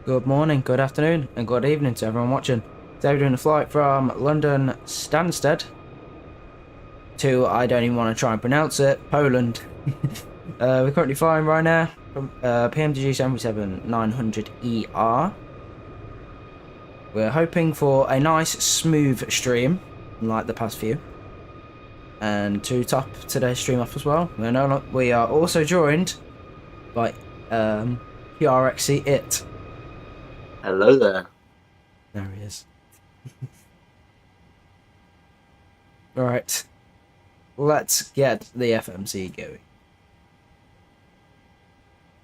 Good morning, good afternoon, and good evening to everyone watching. Today we're doing a flight from London Stansted to, I don't even want to try and pronounce it, Poland. We're currently flying right now from PMDG 737-900ER. We're hoping for a nice smooth stream, like the past few. And to top today's stream off as well, we are also joined by PRXC It. Hello there. There he is. Alright, let's get the FMC going.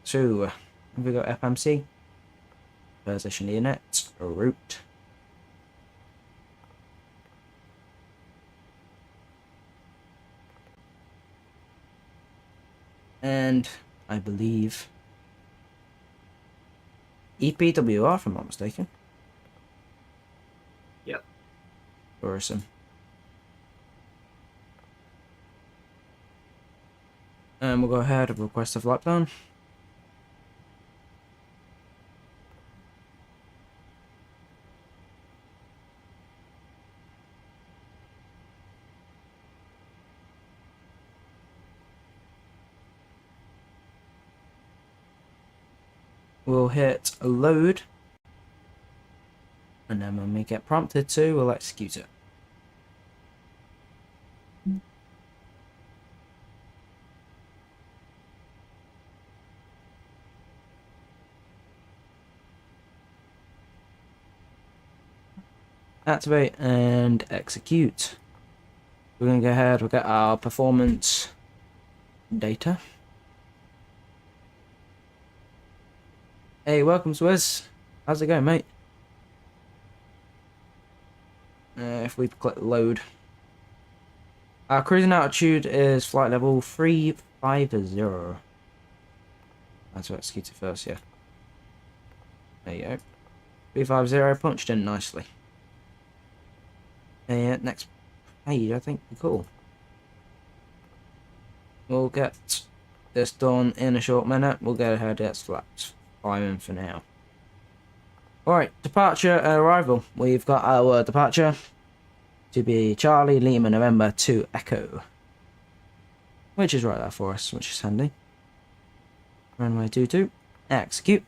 So, have we got FMC? Position unit, route. And I believe EPWR, if I'm not mistaken. Yep. Awesome. And we'll go ahead and request a flight plan. We'll hit load. And then when we get prompted to, we'll execute it. Activate and execute. We're going to go ahead, we'll get our performance data. Hey, welcome, Swizz. How's it going, mate? If we click load. Our cruising altitude is flight level 350. That's what execute it first, yeah. There you go. 350 punched in nicely. Next page, I think. Cool. We'll get this done in a short minute. We'll go ahead, let's flat flying for now. Alright, departure and arrival. We've got our departure to be Charlie Lima November 2 Echo. Which is right there for us, which is handy. Runway 22. Execute.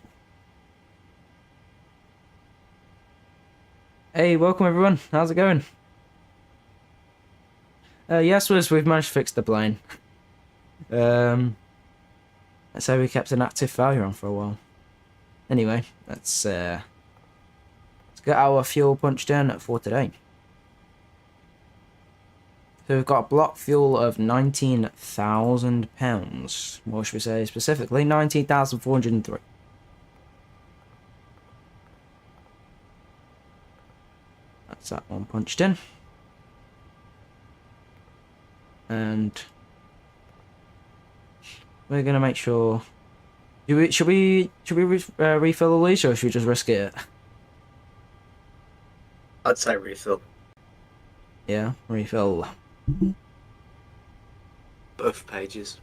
Hey, welcome everyone. How's it going? Yes, we've managed to fix the plane. Let's say we kept an active failure on for a while. Anyway, let's get our fuel punched in for today. So we've got a block fuel of £19,000. What should we say specifically? 19,403. That's that one punched in. And we're gonna make sure. Should we refill the leash, or should we just risk it? I'd say refill. Yeah, refill. Both pages.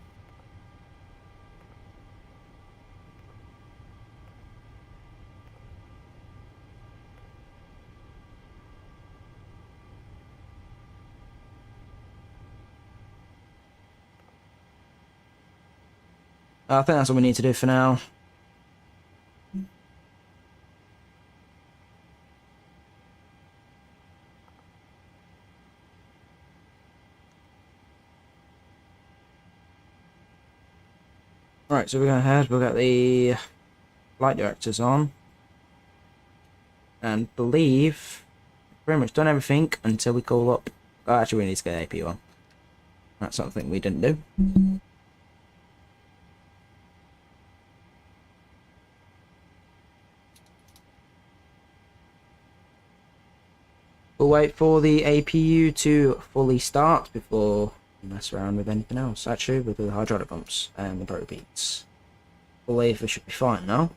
I think that's what we need to do for now. Right, so we're going ahead, we'll get the flight directors on. And believe pretty much done everything until we call up. Oh, actually, we need to get AP on. That's something we didn't do. We'll wait for the APU to fully start before we mess around with anything else. Actually, we'll do the hydraulic pumps and the pro beats. Believe we should be fine now.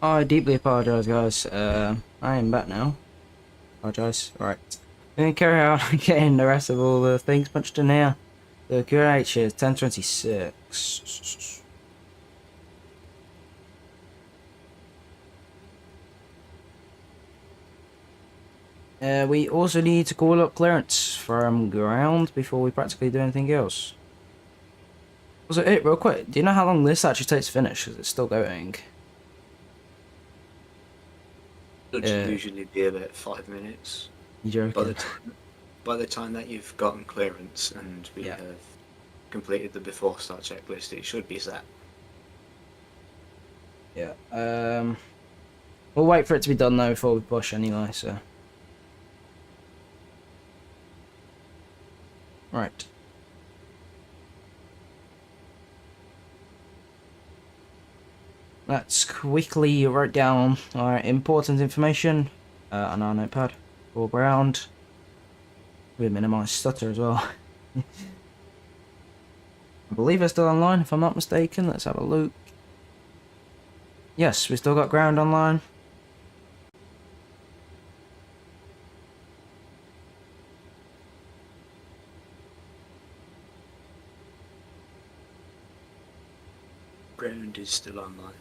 I deeply apologise, guys. I am back now. Apologise. Right. We're going to carry on getting the rest of all the things punched in here. The QH is 1026. We also need to call up clearance from ground before we practically do anything else. Also, real quick, do you know how long this actually takes to finish? Because it's still going. It'll usually be about 5 minutes. You joking? By the time that you've gotten clearance and we have completed the before start checklist, it should be set. Yeah. We'll wait for it to be done though before we push anyway. So. Right. Let's quickly write down our important information on our notepad for ground. We minimise stutter as well. I believe it's still online if I'm not mistaken. Let's have a look. Yes, we still got ground online. Ground is still online.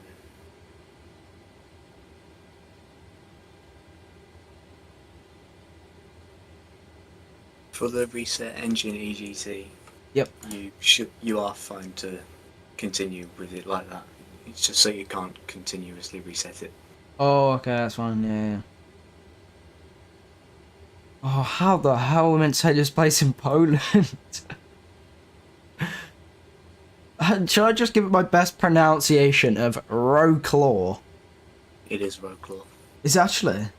For the reset engine EGT, yep, you are fine to continue with it like that. It's just so you can't continuously reset it. Oh, okay, that's fine. Yeah. Oh, how the hell are we meant to take this place in Poland? Should I just give it my best pronunciation of Wrocław? It is Wrocław. Is it actually?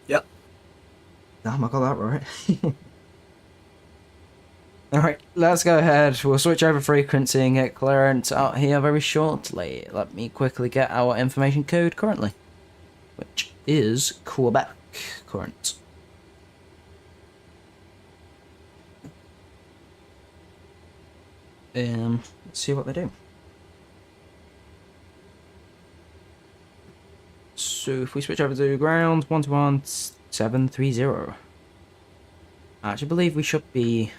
Yep. Damn, I got that right. Alright, let's go ahead. We'll switch over frequency and get clearance out here very shortly. Let me quickly get our information code currently, which is Quebec current. Let's see what they do. So if we switch over to ground, 121-730. I actually believe we should be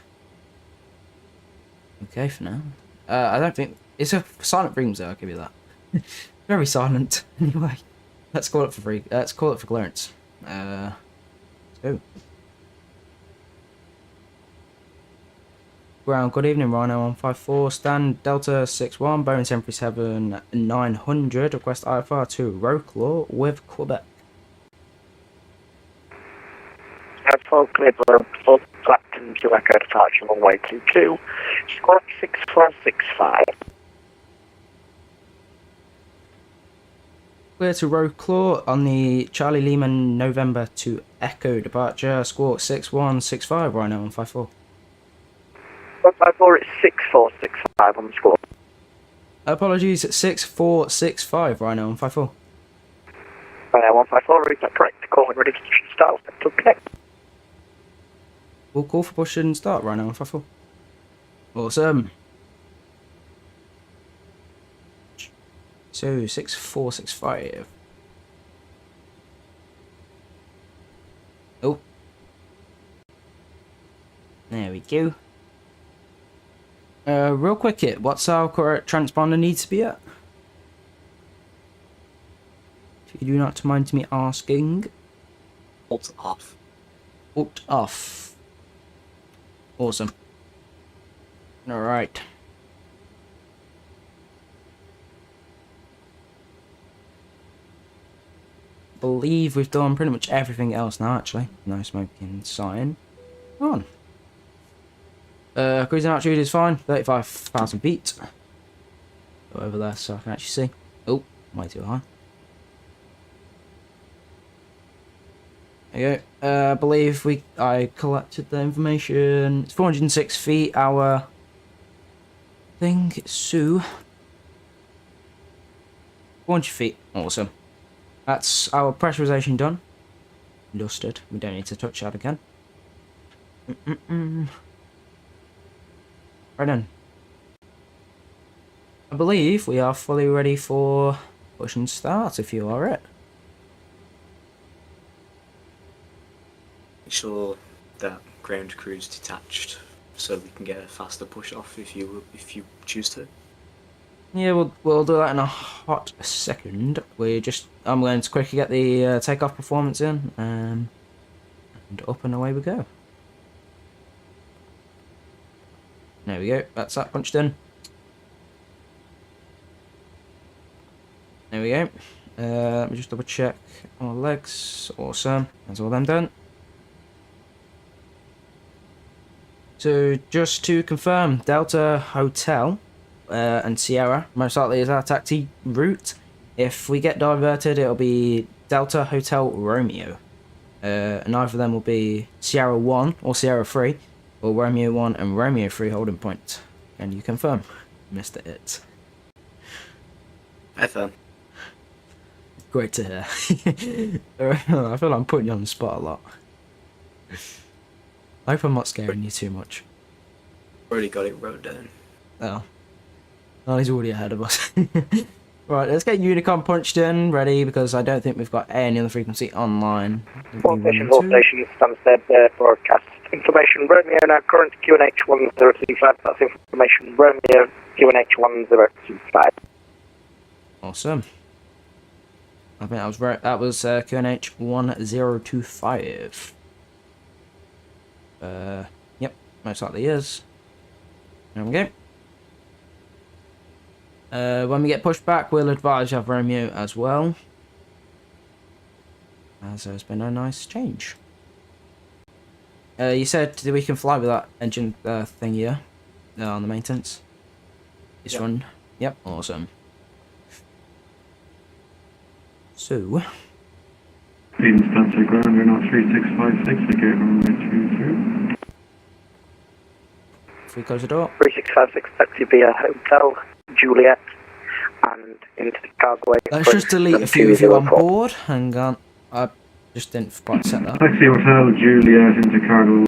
okay for now. I don't think it's a silent frequency. I'll give you that. Very silent. Anyway, let's call it for free. Let's call it for clearance. Let's go. Ground. Good evening, Rhino 154. Stand Delta 61. Boeing 737 900. Request IFR to Wrocław with Quebec. Full clear for full Clapton to Echo departure runway 22, squawk 6465. Clear to Wrocław on the Charlie Lehman November to Echo departure, squawk 6165, Rhino 154. 154, it's 6465 on the squawk. Apologies, 6465, Rhino 154. 154, is that correct? Calling ready to start to connect. We'll call for push and start, Rhino 154. Awesome. So, 6465. Oh. There we go. Real quick hit, what's our correct transponder need to be at? If you do not mind me asking. Alt off. Alt off. Awesome. Alright. Believe we've done pretty much everything else now, actually. No smoking sign. Come on. Cruising altitude is fine. 35,000 feet. Go over there so I can actually see. Oh, way too high. There you go. I believe I collected the information. It's 406 feet. Our thing, so 400 feet. Awesome. That's our pressurization done. Dusted. We don't need to touch that again. Right then. I believe we are fully ready for Push and start if you are it. Make sure that ground crew is detached so we can get a faster push off if you choose to. Yeah, we'll do that in a hot second. I'm going to quickly get the takeoff performance in, and up and away we go. There we go. That's that punched in. There we go. Let me just double check all legs. Awesome. That's all them done. So just to confirm, Delta Hotel and Sierra most likely is our taxi route. If we get diverted, it'll be Delta Hotel Romeo. And either of them will be Sierra 1 or Sierra 3, or Romeo 1 and Romeo 3 holding point. Can you confirm, Mr. It? FM. Great to hear. I feel like I'm putting you on the spot a lot. I hope I'm not scaring you too much. Already got it wrote down. Oh, he's already ahead of us. Right, let's get Unicom punched in, ready, because I don't think we've got any other frequency online. Formation all stations, Stansted broadcast. Information Romeo now current QNH 1025. That's information Romeo QNH 1025. Awesome. I think that was right. That was QNH 1025. Yep, most likely is. There we go. When we get pushed back, we'll advise you have Romeo as well, as there's been a nice change. You said that we can fly with that engine thing here on the maintenance. This one. Yep, awesome. So. Stansted ground, you're now 3656, the gate runway 23. If we close the door. 3656, taxi via Hotel Juliet and into the cargo. Let's just delete a few of you on board. Hang on. I just didn't quite set that. Taxi Hotel Juliet into cargo,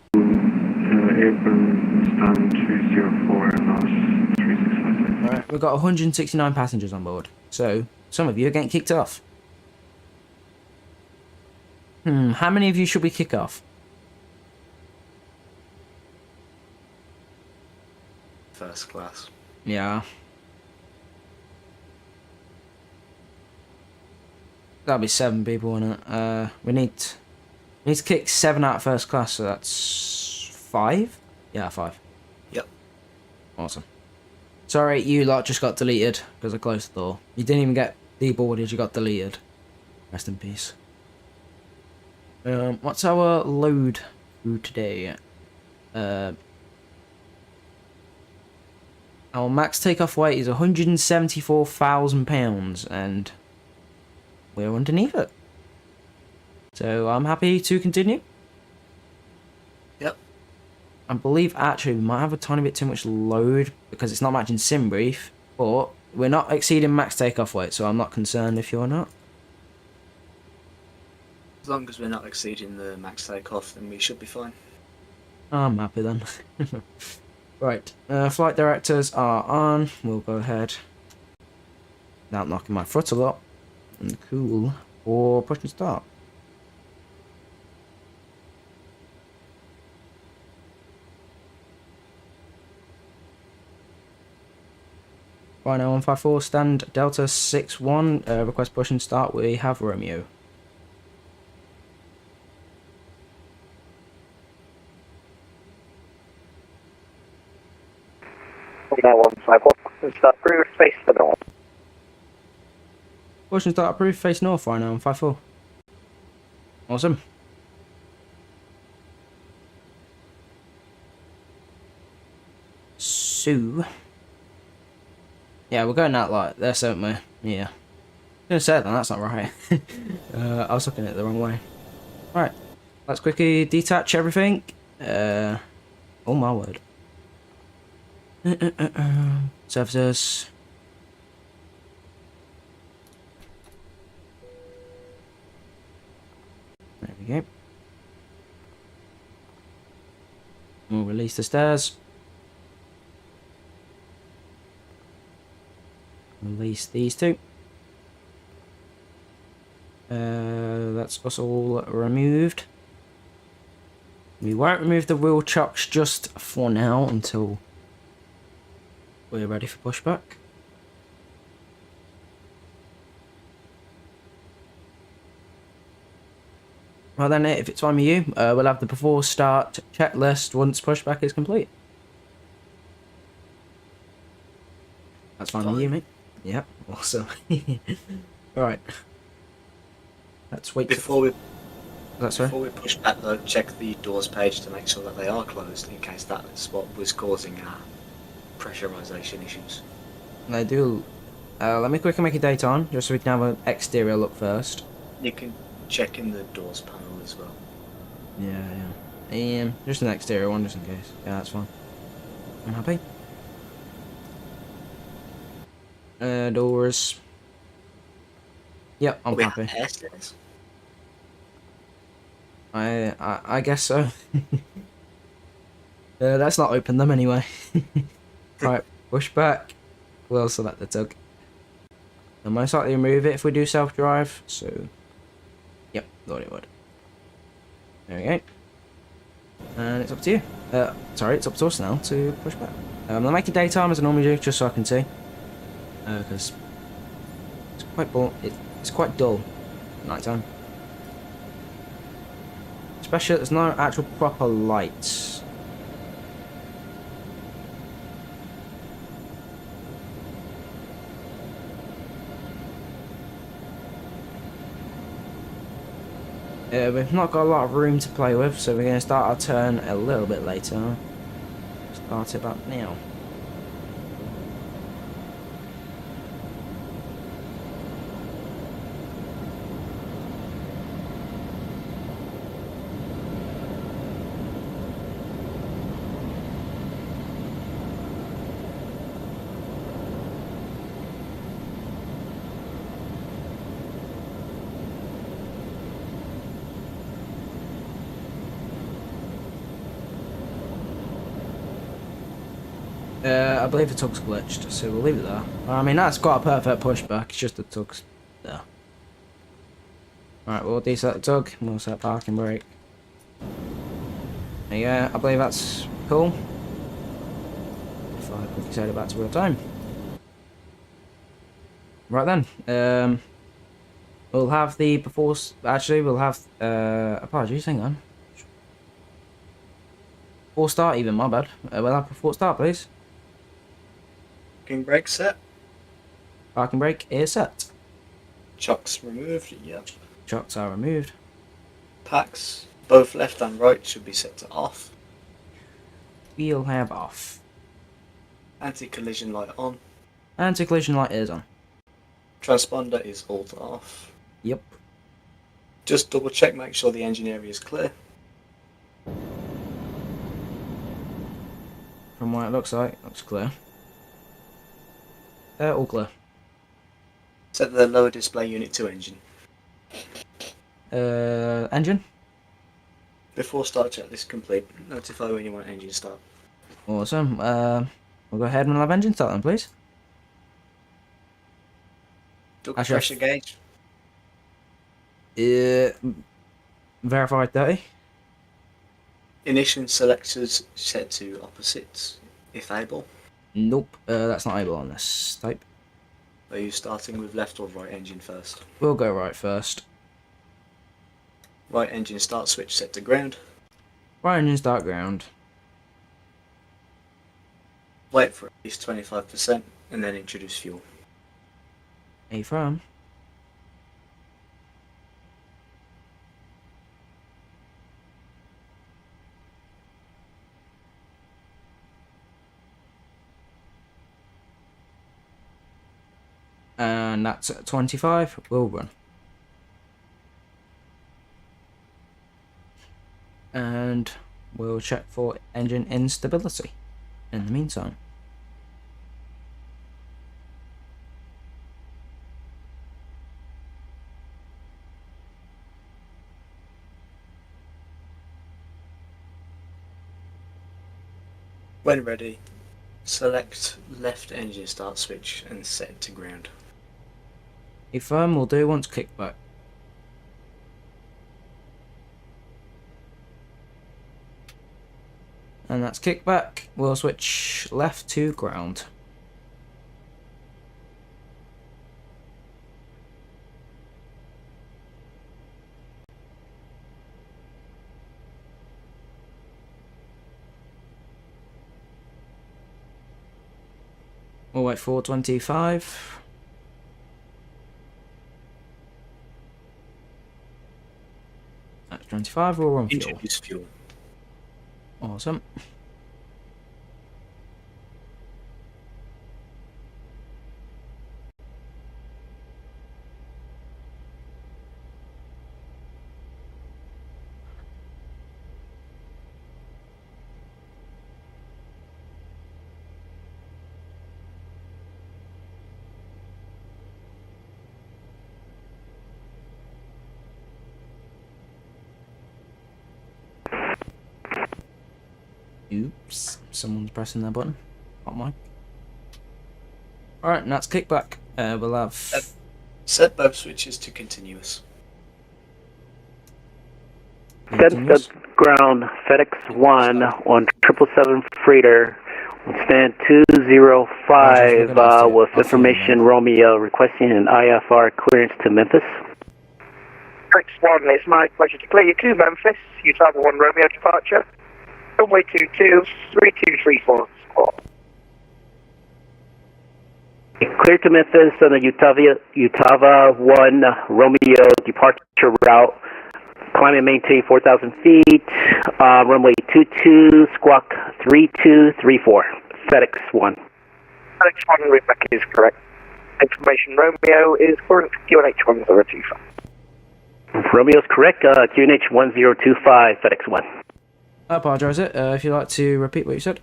apron stand 204 and not 3656. Alright, we've got 169 passengers on board. So, some of you are getting kicked off. How many of you should we kick off? First class. Yeah. That'll be 7 people in it. We need to kick 7 out of first class, so that's 5? Yeah, 5. Yep. Awesome. Sorry, you lot just got deleted because I closed the door. You didn't even get deboarded, you got deleted. Rest in peace. What's our load through today? Our max takeoff weight is £174,000 and we're underneath it. So I'm happy to continue. Yep. I believe actually we might have a tiny bit too much load because it's not matching sim brief, but we're not exceeding max takeoff weight, so I'm not concerned if you're not. As long as we're not exceeding the max takeoff, then we should be fine. I'm happy then. Right, flight directors are on. We'll go ahead without knocking my throttle up. And cool. Or push and start. Rhino 154, stand Delta 61, request push and start. We have Romeo. Now 151, start through space for the north. Push and start approved, face north, Rhino 154. Awesome. So, yeah, we're going out like this, aren't we? Yeah. I'm gonna say it then, that's not right. I was looking at it the wrong way. Right, let's quickly detach everything. Oh my word. Services. There we go. We'll release the stairs. Release these two. That's us all removed. We won't remove the wheel chocks just for now until we're ready for pushback. Well then, if it's fine with you, we'll have the before start checklist once pushback is complete. That's fine with you, mate? Yep, awesome. Alright. Let's wait Before we push back though, check the doors page to make sure that they are closed in case that's what was causing our pressurization issues. They do. Let me quickly make a date on, just so we can have an exterior look first. You can check in the doors panel as well. Yeah. Just an exterior one, just in case. Yeah, that's fine. I'm happy. Doors. Yep, I'm happy. I guess so. Let's not open them anyway. Right, push back. We'll select the tug. I'll most likely remove it if we do self-drive, so... Yep, thought it would. There we go. And it's up to you. Sorry, it's up to us now to push back. I'll make a daytime as I normally do, just so I can see. Because it's quite dull at night time. Especially there's no actual proper lights. We've not got a lot of room to play with, so we're going to start our turn a little bit later. Start it about now. I believe the tug's glitched, so we'll leave it there. I mean, that's got a perfect pushback, it's just the tug's there. Alright, we'll deset the tug, and we'll set parking brake. There you go, I believe that's cool. If I quickly set it back to real time. Right then, we'll have the before, actually we'll have, apologies, hang on. Before start even, my bad. We'll have before start, please. Parking brake set. Parking brake is set. Chocks removed, yep. Chocks are removed. Packs, both left and right, should be set to off. We'll have off. Anti-collision light on. Anti-collision light is on. Transponder is all to off. Yep. Just double check, make sure the engine area is clear. From what it looks like, looks clear. All clear. Set the lower display unit to engine. Engine. Before start checklist complete, notify when you want engine start. Awesome. We'll go ahead and have engine start then, please. Duct Actually, pressure gauge. Verified 30. Ignition selectors set to opposites, if able. Nope, that's not able on this type. Are you starting with left or right engine first? We'll go right first. Right engine start switch set to ground. Right engine start ground. Wait for at least 25% and then introduce fuel. Affirm. And that's at 25, we'll run. And we'll check for engine instability in the meantime. When ready, select left engine start switch and set to ground. Affirm will do once kickback. And that's kickback. We'll switch left to ground. We'll wait for 25. That's 25, we'll run fuel. Introduce fuel. Awesome. Oops, someone's pressing that button. Not mine. Alright, and that's kickback. We'll have... Set both switches to continuous. Set ground FedEx 1 on 777 freighter on stand 205 with information Romeo requesting an IFR clearance to Memphis. FedEx 1, it's my pleasure to clear you to Memphis. Utah 1 Romeo departure. Runway 22, 3234. Clear to Memphis on the Utah 1 Romeo departure route. Climb and maintain 4,000 feet. Runway 22, squawk 3234. FedEx 1. FedEx 1, Rebecca is correct. Information Romeo is current QNH 1025. Romeo is correct. QNH 1025, FedEx 1. I apologise. If you'd like to repeat what you said.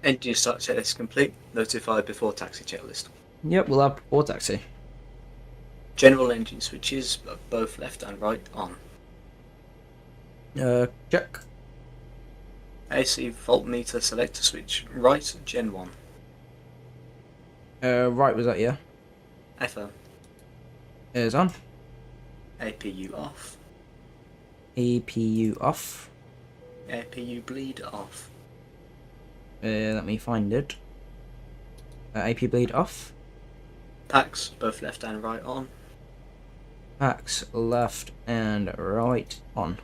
Engine start checklist complete. Notify before taxi checklist. Yep, we'll have before taxi. General engine switches, both left and right, on. Check. AC voltmeter selector switch, right, Gen 1. Right, was that yeah? FO. Is on. APU off. APU off. APU bleed off. Let me find it. AP bleed off. Packs, both left and right, on. Packs left and right on.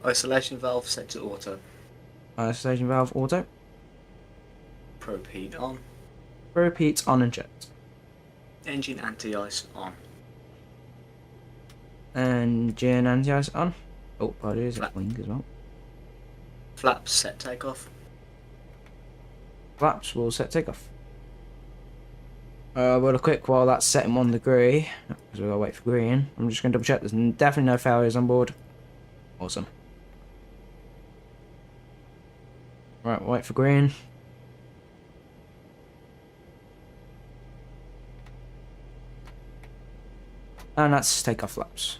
Isolation valve set to auto. Isolation valve auto. Probe heat on. Probe heat on and checked. Engine anti-ice on. Engine anti-ice on. Oh, pardon, is it wing as well? Flaps set takeoff. Flaps will set takeoff. Real quick, while that's setting 1 degree, because we've got to wait for green, I'm just going to double check there's definitely no failures on board. Awesome. Right, wait for green. And that's takeoff flaps.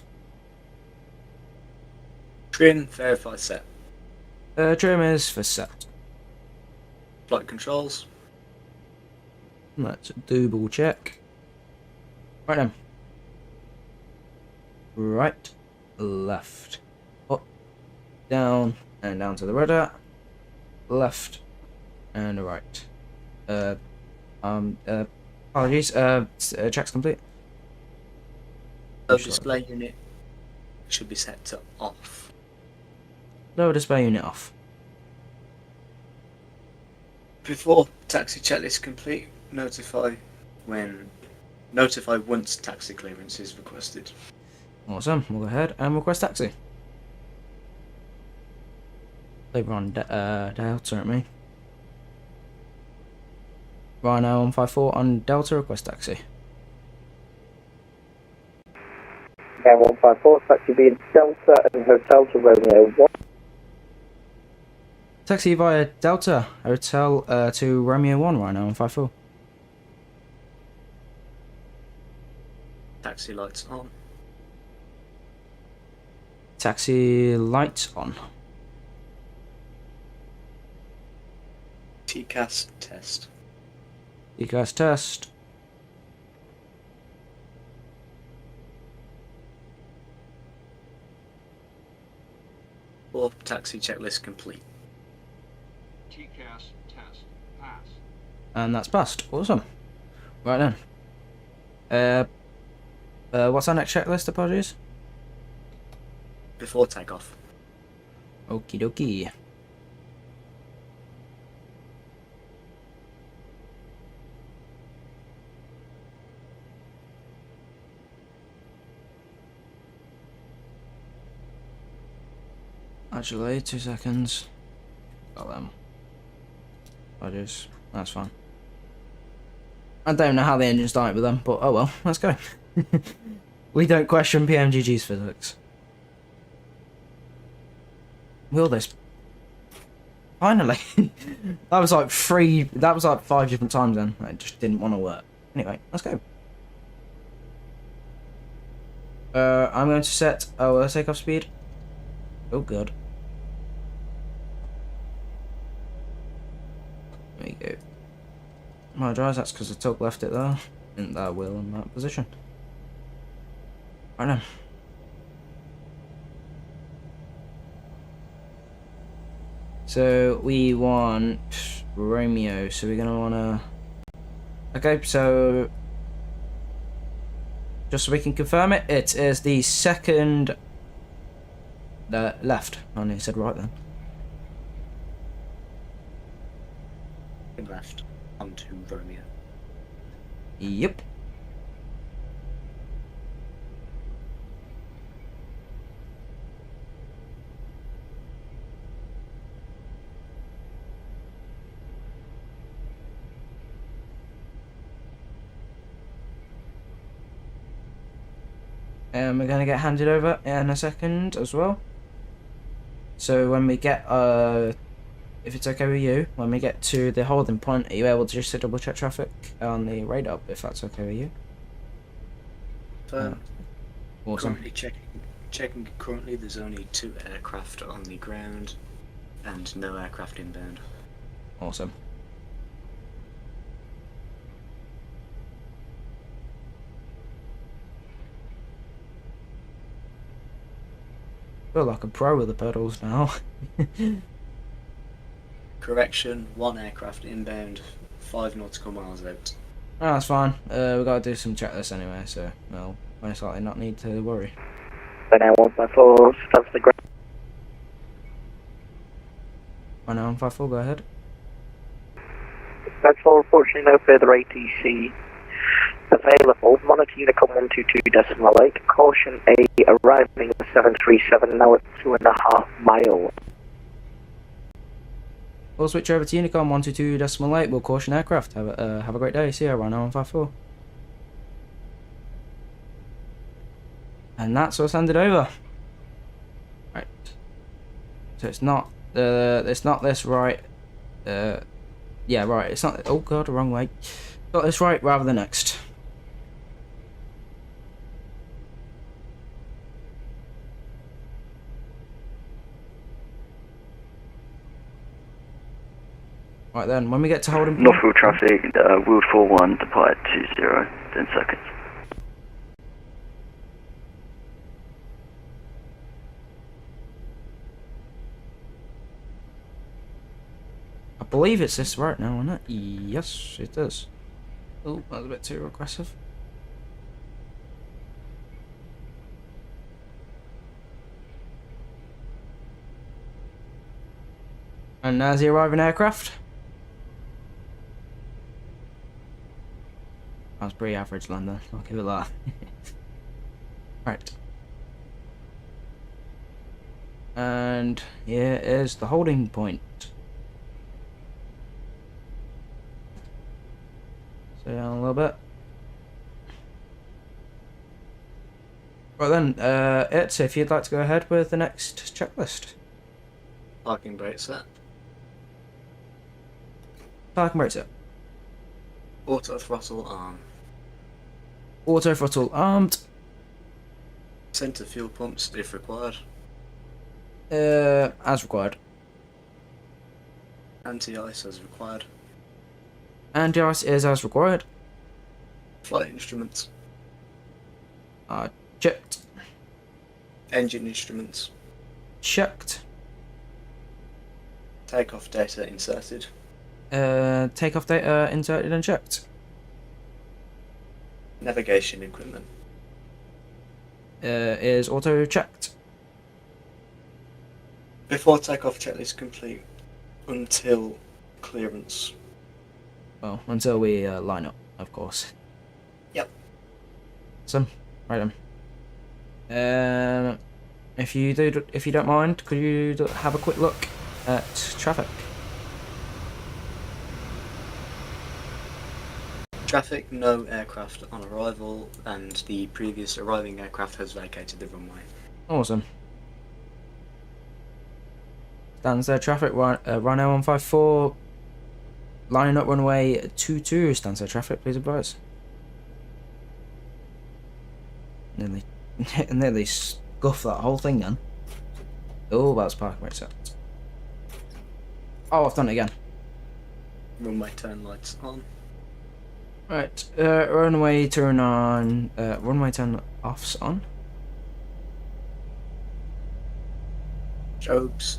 Trim, verify set. Trim is for set. Flight controls. Let's double check. Right then. Right, left, up, down, and down to the rudder. Left and right. Apologies. Check's complete. Low display unit should be set to off. Lower display unit off. Before taxi checklist complete, notify once taxi clearance is requested. Awesome. We'll go ahead and request taxi. They were on Delta, aren't we? Rhino 154 on Delta, request taxi. Yeah, 154, taxi being Delta and Hotel to Romeo 1. Taxi via Delta, Hotel to Romeo 1, Rhino 154. Taxi lights on. Taxi lights on. TCAS test. EGSS test. Or taxi checklist complete. TCAS test pass. And that's passed. Awesome. Right then. What's our next checklist, apologies? Before takeoff. Okie dokie. Actually, 2 seconds. Got them. Apologies. That's fine. I don't know how the engine started with them, but oh well, let's go. We don't question PMGG's physics. Will this? Finally! That was like 5 different times then. It just didn't want to work. Anyway, let's go. I'm going to set our takeoff speed. Oh god. There you go. My drive, that's because the tug left it there. And that wheel in that position. Right now. So we want Romeo, so we're gonna wanna... Okay, so just so we can confirm it, it is the second left. I nearly said right then. Left onto Romeo. Yep. And we're gonna get handed over in a second as well. So when we get if it's okay with you, when we get to the holding point, are you able to just double check traffic on the radar, if that's okay with you? So, Awesome. currently checking. Currently, there's only 2 aircraft on the ground, and no aircraft inbound. Awesome. Feel like a pro with the pedals now. Correction: 1 aircraft inbound, 5 nautical miles out. Oh, that's fine. We've got to do some checklists anyway, so we'll most likely not need to worry. But now 154 stops the ground. I know, I'm 5-4, go ahead. That's all, unfortunately, no further ATC available. Monitor Unicom 122.8. Caution A arriving at 737, now at 2.5 miles. We'll switch over to Unicom 122.8. We'll caution aircraft. Have a great day. See you around 154. And that's us handed over. Right. So it's not this right. Yeah, right. It's not. Oh god, the wrong way. Got this right rather than next. Right then, when we get to holding point... Northfield traffic, Wild 41, depart 20, 10 seconds. I believe it's this right now, isn't it? Yes, it is. Oh, that was a bit too aggressive. And there's the arriving aircraft. That's pretty average landing, I'll give it that. Right. And here is the holding point. So down a little bit. Right then, it's if you'd like to go ahead with the next checklist. Parking brake set. Parking brake set. Auto throttle arm. Auto throttle armed. Centre fuel pumps if required. As required. Anti-ice as required. Anti-ice is as required. Flight instruments. Checked. Engine instruments. Checked. Takeoff data inserted. Takeoff data inserted and checked. Navigation equipment. Is auto checked. Before takeoff checklist complete. Until clearance. Well, until we line up, of course. Yep. So, right then. If you don't mind, could you have a quick look at traffic? Traffic, no aircraft on arrival, and the previous arriving aircraft has vacated the runway. Awesome. Stansted traffic, Ryanair 154, lining up runway 22, Stansted traffic, please advise. Nearly scuffed that whole thing then. Oh, that's parking rate set. Oh, I've done it again. Runway turn lights on. Right, runway turn on, runway turn offs on. Strobes.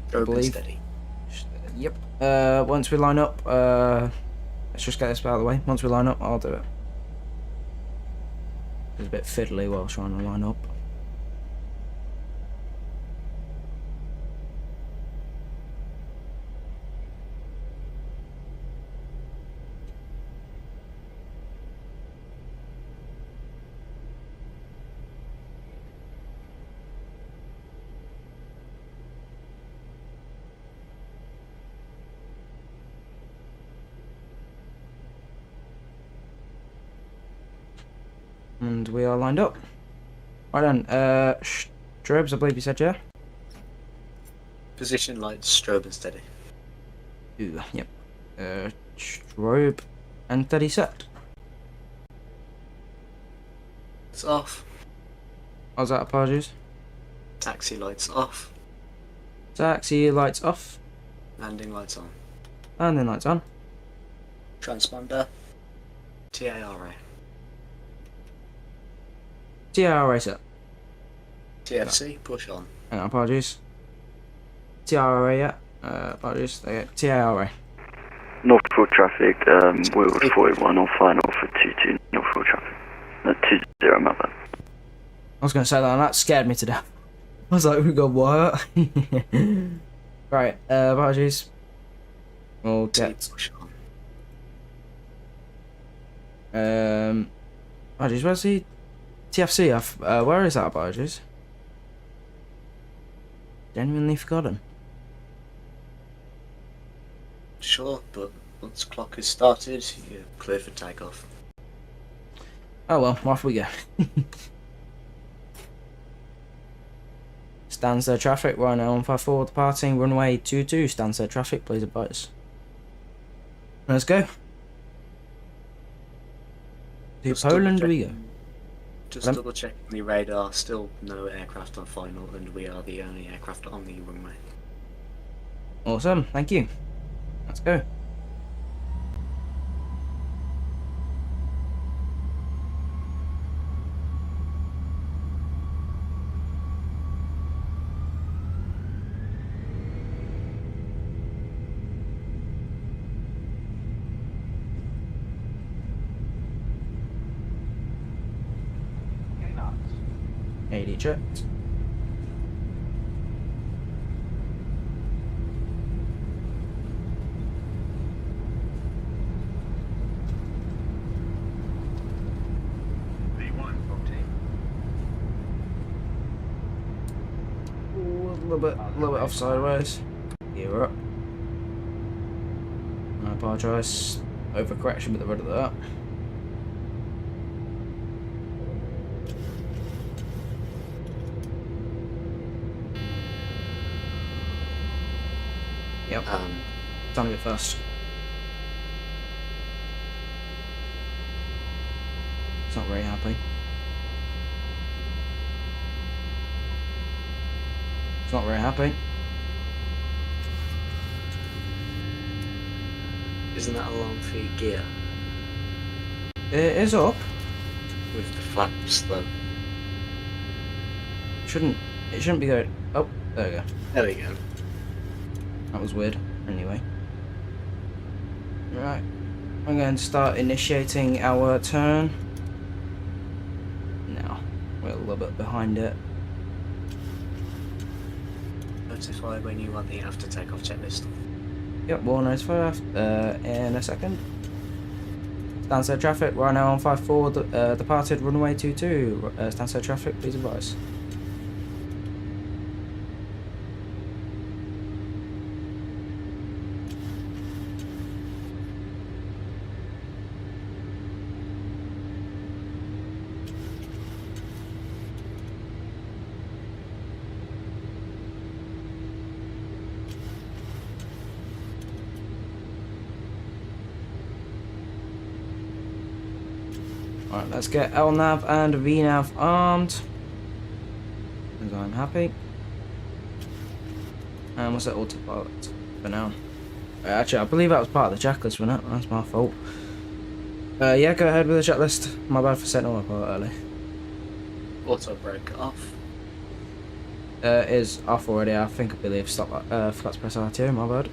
Strobe and Believe. steady. Yep. Once we line up, let's just get this out of the way. Once we line up, I'll do it. It's a bit fiddly while trying to line up. And we are lined up. Right then, strobes, I believe you said, yeah? Position lights, strobe and steady. Ooh, yep. Strobe and steady set. It's off. How's that, apologies? Taxi lights off. Taxi lights off. Landing lights on. And then lights on. Transponder. TARA. TRA set. TFC, push on. Hang on, apologies. TRA, yeah. Apologies. There you go. TRA. Northfield traffic, Wheelwood 41 on final for 22 Northfield traffic. 20, my bad. I was going to say that, and that scared me to death. I was like, we got what? Right, apologies. We'll get. Push on. Apologies, where's the TFC? Where is that, apologies? Genuinely forgotten. Sure, but once clock is started, you're clear for takeoff. Oh well, off we go. Stansted traffic, Ryanair 154 departing runway 22, Stansted traffic, please advise. Let's go. To Just Poland double we go. Just Pardon? double checking the radar, still no aircraft on final, and we are the only aircraft on the runway. Awesome, thank you. Let's go. AD checked. A little bit off sideways. Gear up. I apologise. Overcorrection with the rid of that. Yep. Time to get fast. It's not very happy. It's not very happy. Isn't that alarm for your gear? It is up. With the flaps though. It shouldn't be going. Oh, there we go. There we go. That was weird. Anyway. Right. I'm going to start initiating our turn. Now, we're a little bit behind it. Notify when you want the after takeoff checklist. Yep, we'll notify in a second. Stansted traffic, right now on 54, departed runway 22. Stansted traffic, please advise. Alright, let's get LNAV and VNAV armed. As I'm happy. And we'll set autopilot for now. Actually, I believe that was part of the checklist, wasn't it? That's my fault. Yeah, go ahead with the checklist. My bad for setting autopilot early. Auto brake off. It is off already, I believe. Stop. Forgot to press RTO, my bad.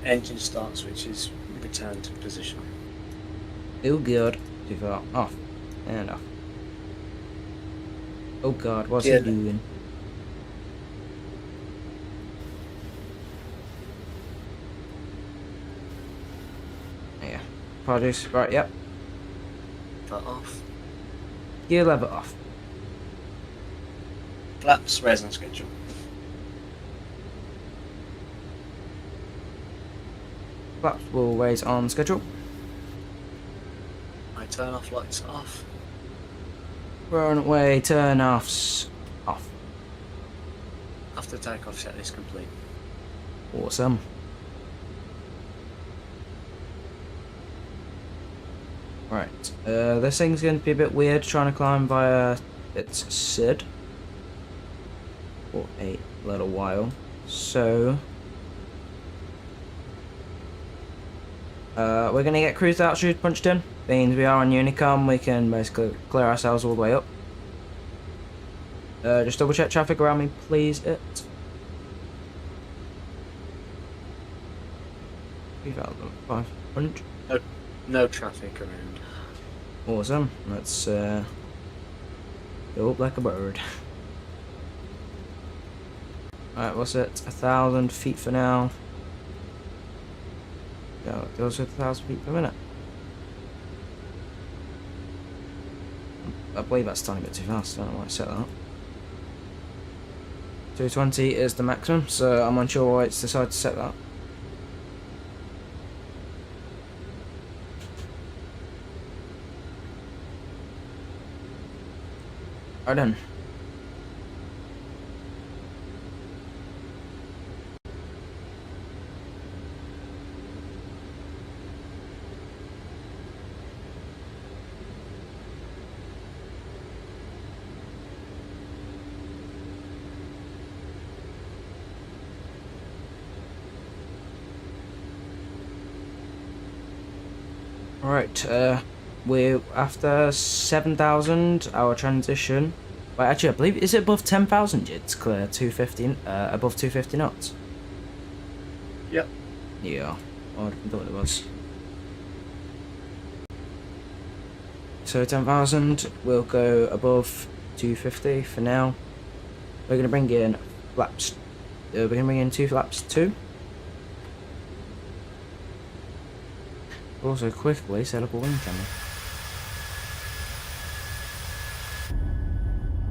Engine start switches return to position. Oh god. Too far. Off. And off. Oh god, what's he doing? Yeah. Apologies. Right, yep. That off. Gear lever off. Flaps raise on schedule. Flaps will raise on schedule. My turn off lights off. Runway turn offs off. After takeoff checklist complete. Awesome. Right, this thing's going to be a bit weird trying to climb via its SID for a little while. So, we're going to get cruise altitude punched in. Means we are on Unicom, we can basically clear ourselves all the way up. Just double check traffic around me, please. 3,500. No traffic around. Awesome. Let's go up like a bird. Alright, what's it? 1,000 feet for now. Yeah, it goes with 1,000 feet per minute. I believe that's a tiny bit too fast. I don't know why I set that up. 220 is the maximum, so I'm unsure why it's decided to set that. Right then. Right, we're after 7,000, our transition. Wait, actually, I believe, is it above 10,000 it's clear, 250, above 250 knots? Yep. Yeah, I thought it was. So 10,000, we'll go above 250 for now. We're going to bring in flaps, we're going to bring in 2 flaps 2. Also quickly set up a wing camera.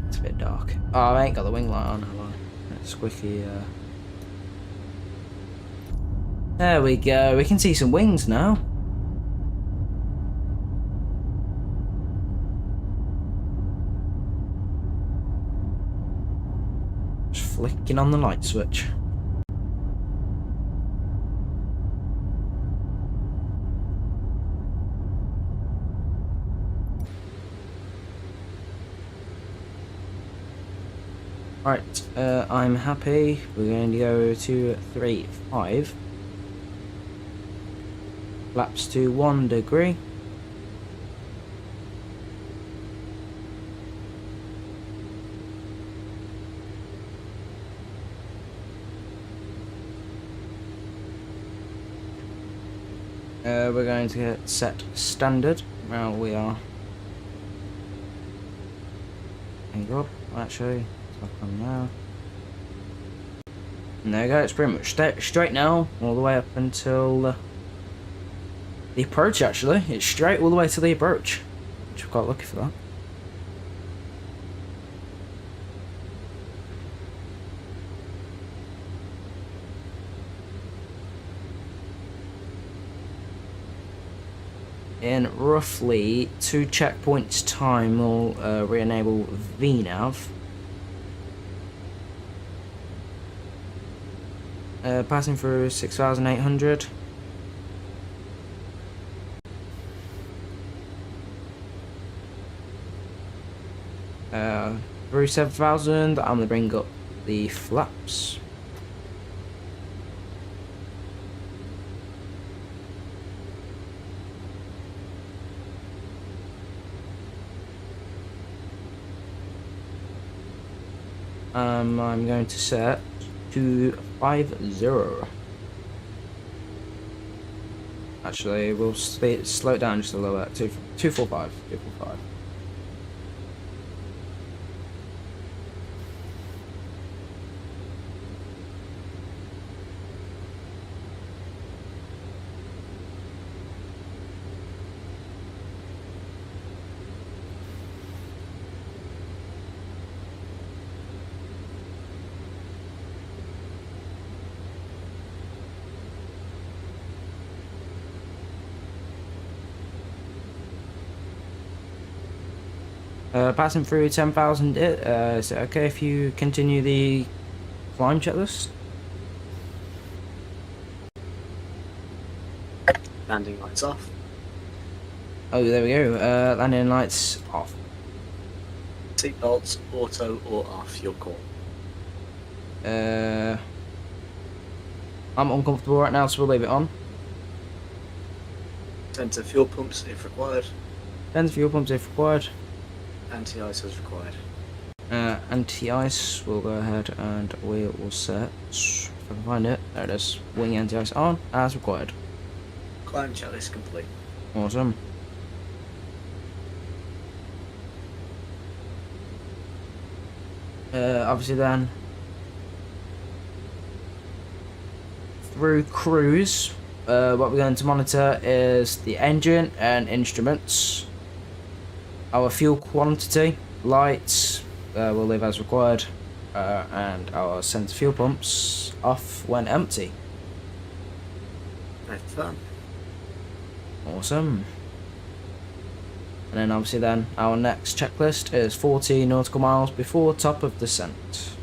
It's a bit dark. Oh, I ain't got the wing light on, have I? Let's quickly, There we go, we can see some wings now. Just flicking on the light switch. Right, I'm happy. We're going to go to 3-5. Flaps to 1 degree. We're going to get set standard. Well, we are. Hang up, actually. Stop on now. And there we go, it's pretty much straight now, all the way up until the approach actually. It's straight all the way to the approach, which I'm quite lucky for that. In roughly 2 checkpoints time, we'll re-enable VNav. Passing through 6,800. Through 7,000, I'm going to bring up the flaps. I'm going to set to 50. Actually, we'll slow it down just a little bit. 245. 245. Passing through 10,000, is it okay if you continue the climb checklist? Landing lights off. Oh, there we go. Landing lights off. Seatbelts, auto or off, your call. I'm uncomfortable right now, so we'll leave it on. Enter fuel pumps if required. Enter fuel pumps if required. Anti-ice as required. Anti-ice, we'll go ahead and we will set, if I can find it, there it is, wing anti-ice on as required. Climb checklist complete. Awesome. Obviously then, through cruise, what we're going to monitor is the engine and instruments. Our fuel quantity, lights, will leave as required, and our center fuel pumps off when empty. Have fun. Awesome. And then obviously then, our next checklist is 40 nautical miles before top of descent.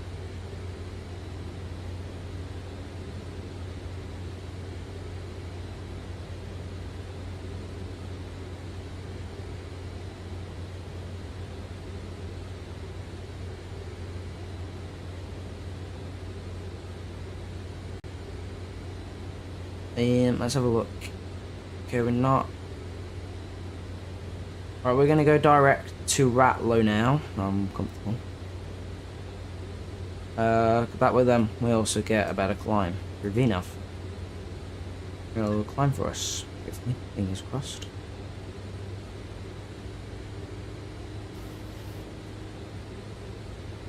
Let's have a look. Okay, we're not. Right, we're gonna go direct to Ratlow now. I'm comfortable. That way then we also get a better climb through VNav. A little climb for us, hopefully, fingers crossed.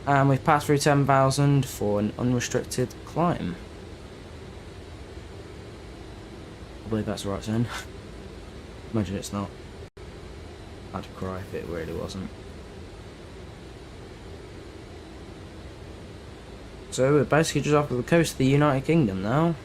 And we've passed through 10,000 for an unrestricted climb. I believe that's the right zone. Imagine it's not. I'd cry if it really wasn't. So we're basically just off of the coast of the United Kingdom now.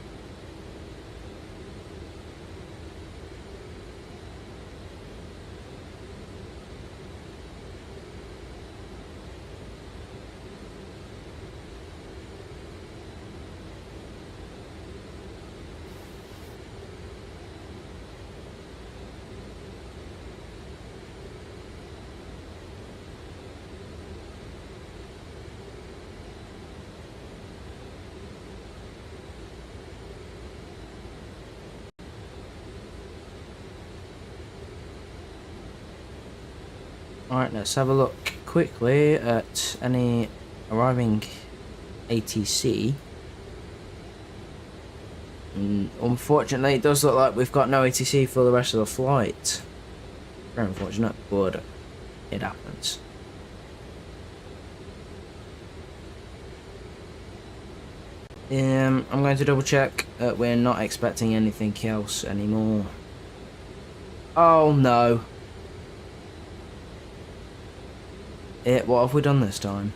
Alright, let's have a look quickly at any arriving ATC. Unfortunately, it does look like we've got no ATC for the rest of the flight. Very unfortunate, but it happens. I'm going to double check that we're not expecting anything else anymore. Oh no. What have we done this time?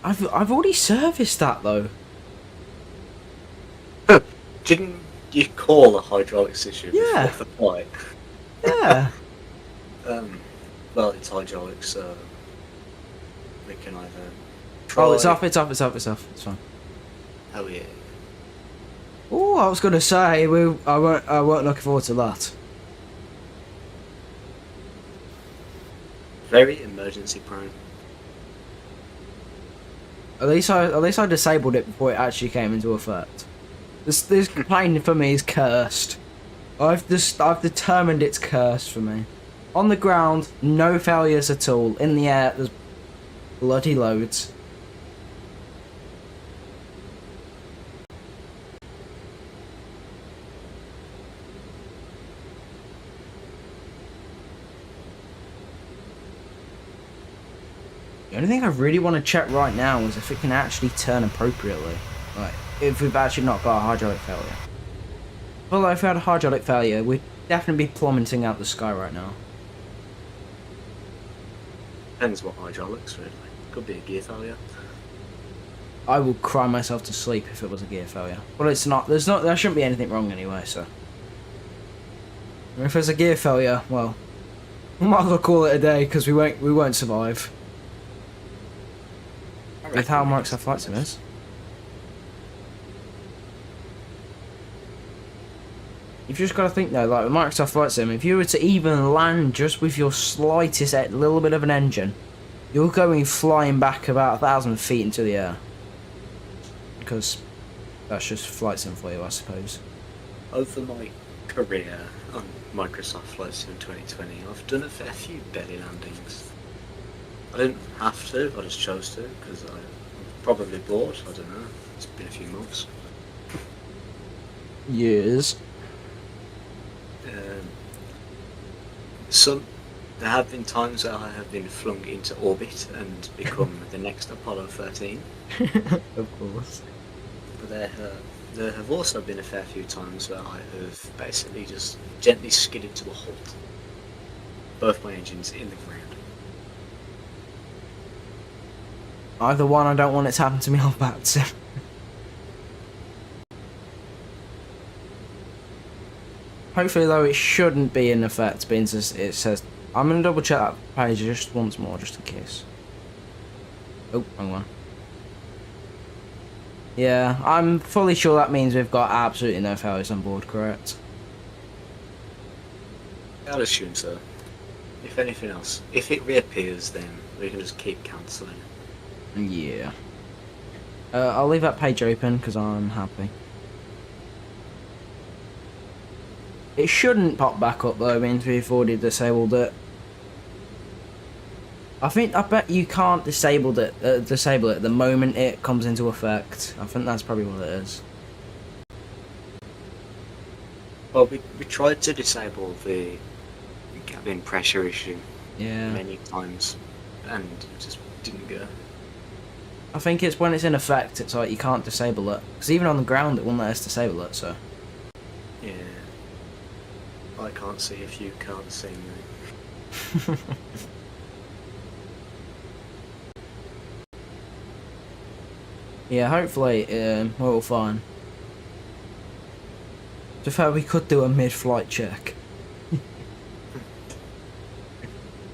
I've already serviced that though. Didn't you call a hydraulics issue Yeah. before the flight? Yeah. Well, it's hydraulics, so we can either try... Oh, it's off, it's fine. Oh yeah. Oh, I was gonna say, I weren't looking forward to that. Very emergency prone. At least I disabled it before it actually came into effect. This plane for me is cursed. I've determined it's cursed for me. On the ground, no failures at all. In the air, there's bloody loads. The only thing I really want to check right now is if it can actually turn appropriately. Like, if we've actually not got a hydraulic failure. Well, if we had a hydraulic failure, we'd definitely be plummeting out the sky right now. Depends what hydraulics, really. Could be a gear failure. I will cry myself to sleep if it was a gear failure. Well, it's not. There shouldn't be anything wrong anyway, so. If there's a gear failure, well, we might as well call it a day because we won't survive. With how Microsoft VATSIM is. You've just got to think though, like with Microsoft VATSIM, if you were to even land just with your slightest little bit of an engine, you're going flying back about 1,000 feet into the air. Because that's just flight sim for you, I suppose. Over my career on Microsoft Flight Sim 2020, I've done a fair few belly landings. I didn't have to, I just chose to, because I'm probably bored, I don't know, it's been a few months. Years. There have been times where I have been flung into orbit and become the next Apollo 13. Of course. But there have also been a fair few times where I have basically just gently skidded to a halt. Both my engines in the ground. Either one, I don't want it to happen to me on VATSIM. Hopefully though it shouldn't be in effect, being as it says. I'm going to double check that page just once more, just in case. Oh, wrong one. Yeah, I'm fully sure that means we've got absolutely no failures on board, correct? I'll assume so. If anything else, if it reappears, then we can just keep cancelling. Yeah. I'll leave that page open because I'm happy. It shouldn't pop back up though, means we've already disabled it. I bet you can't disable it the moment it comes into effect. I think that's probably what it is. Well, we tried to disable the cabin pressure issue many times, and it just didn't go. I think it's when it's in effect, it's like you can't disable it. Because even on the ground it won't let us disable it, so. Yeah. I can't see if you can't see me. Yeah, hopefully we're all fine. To be fair, we could do a mid-flight check.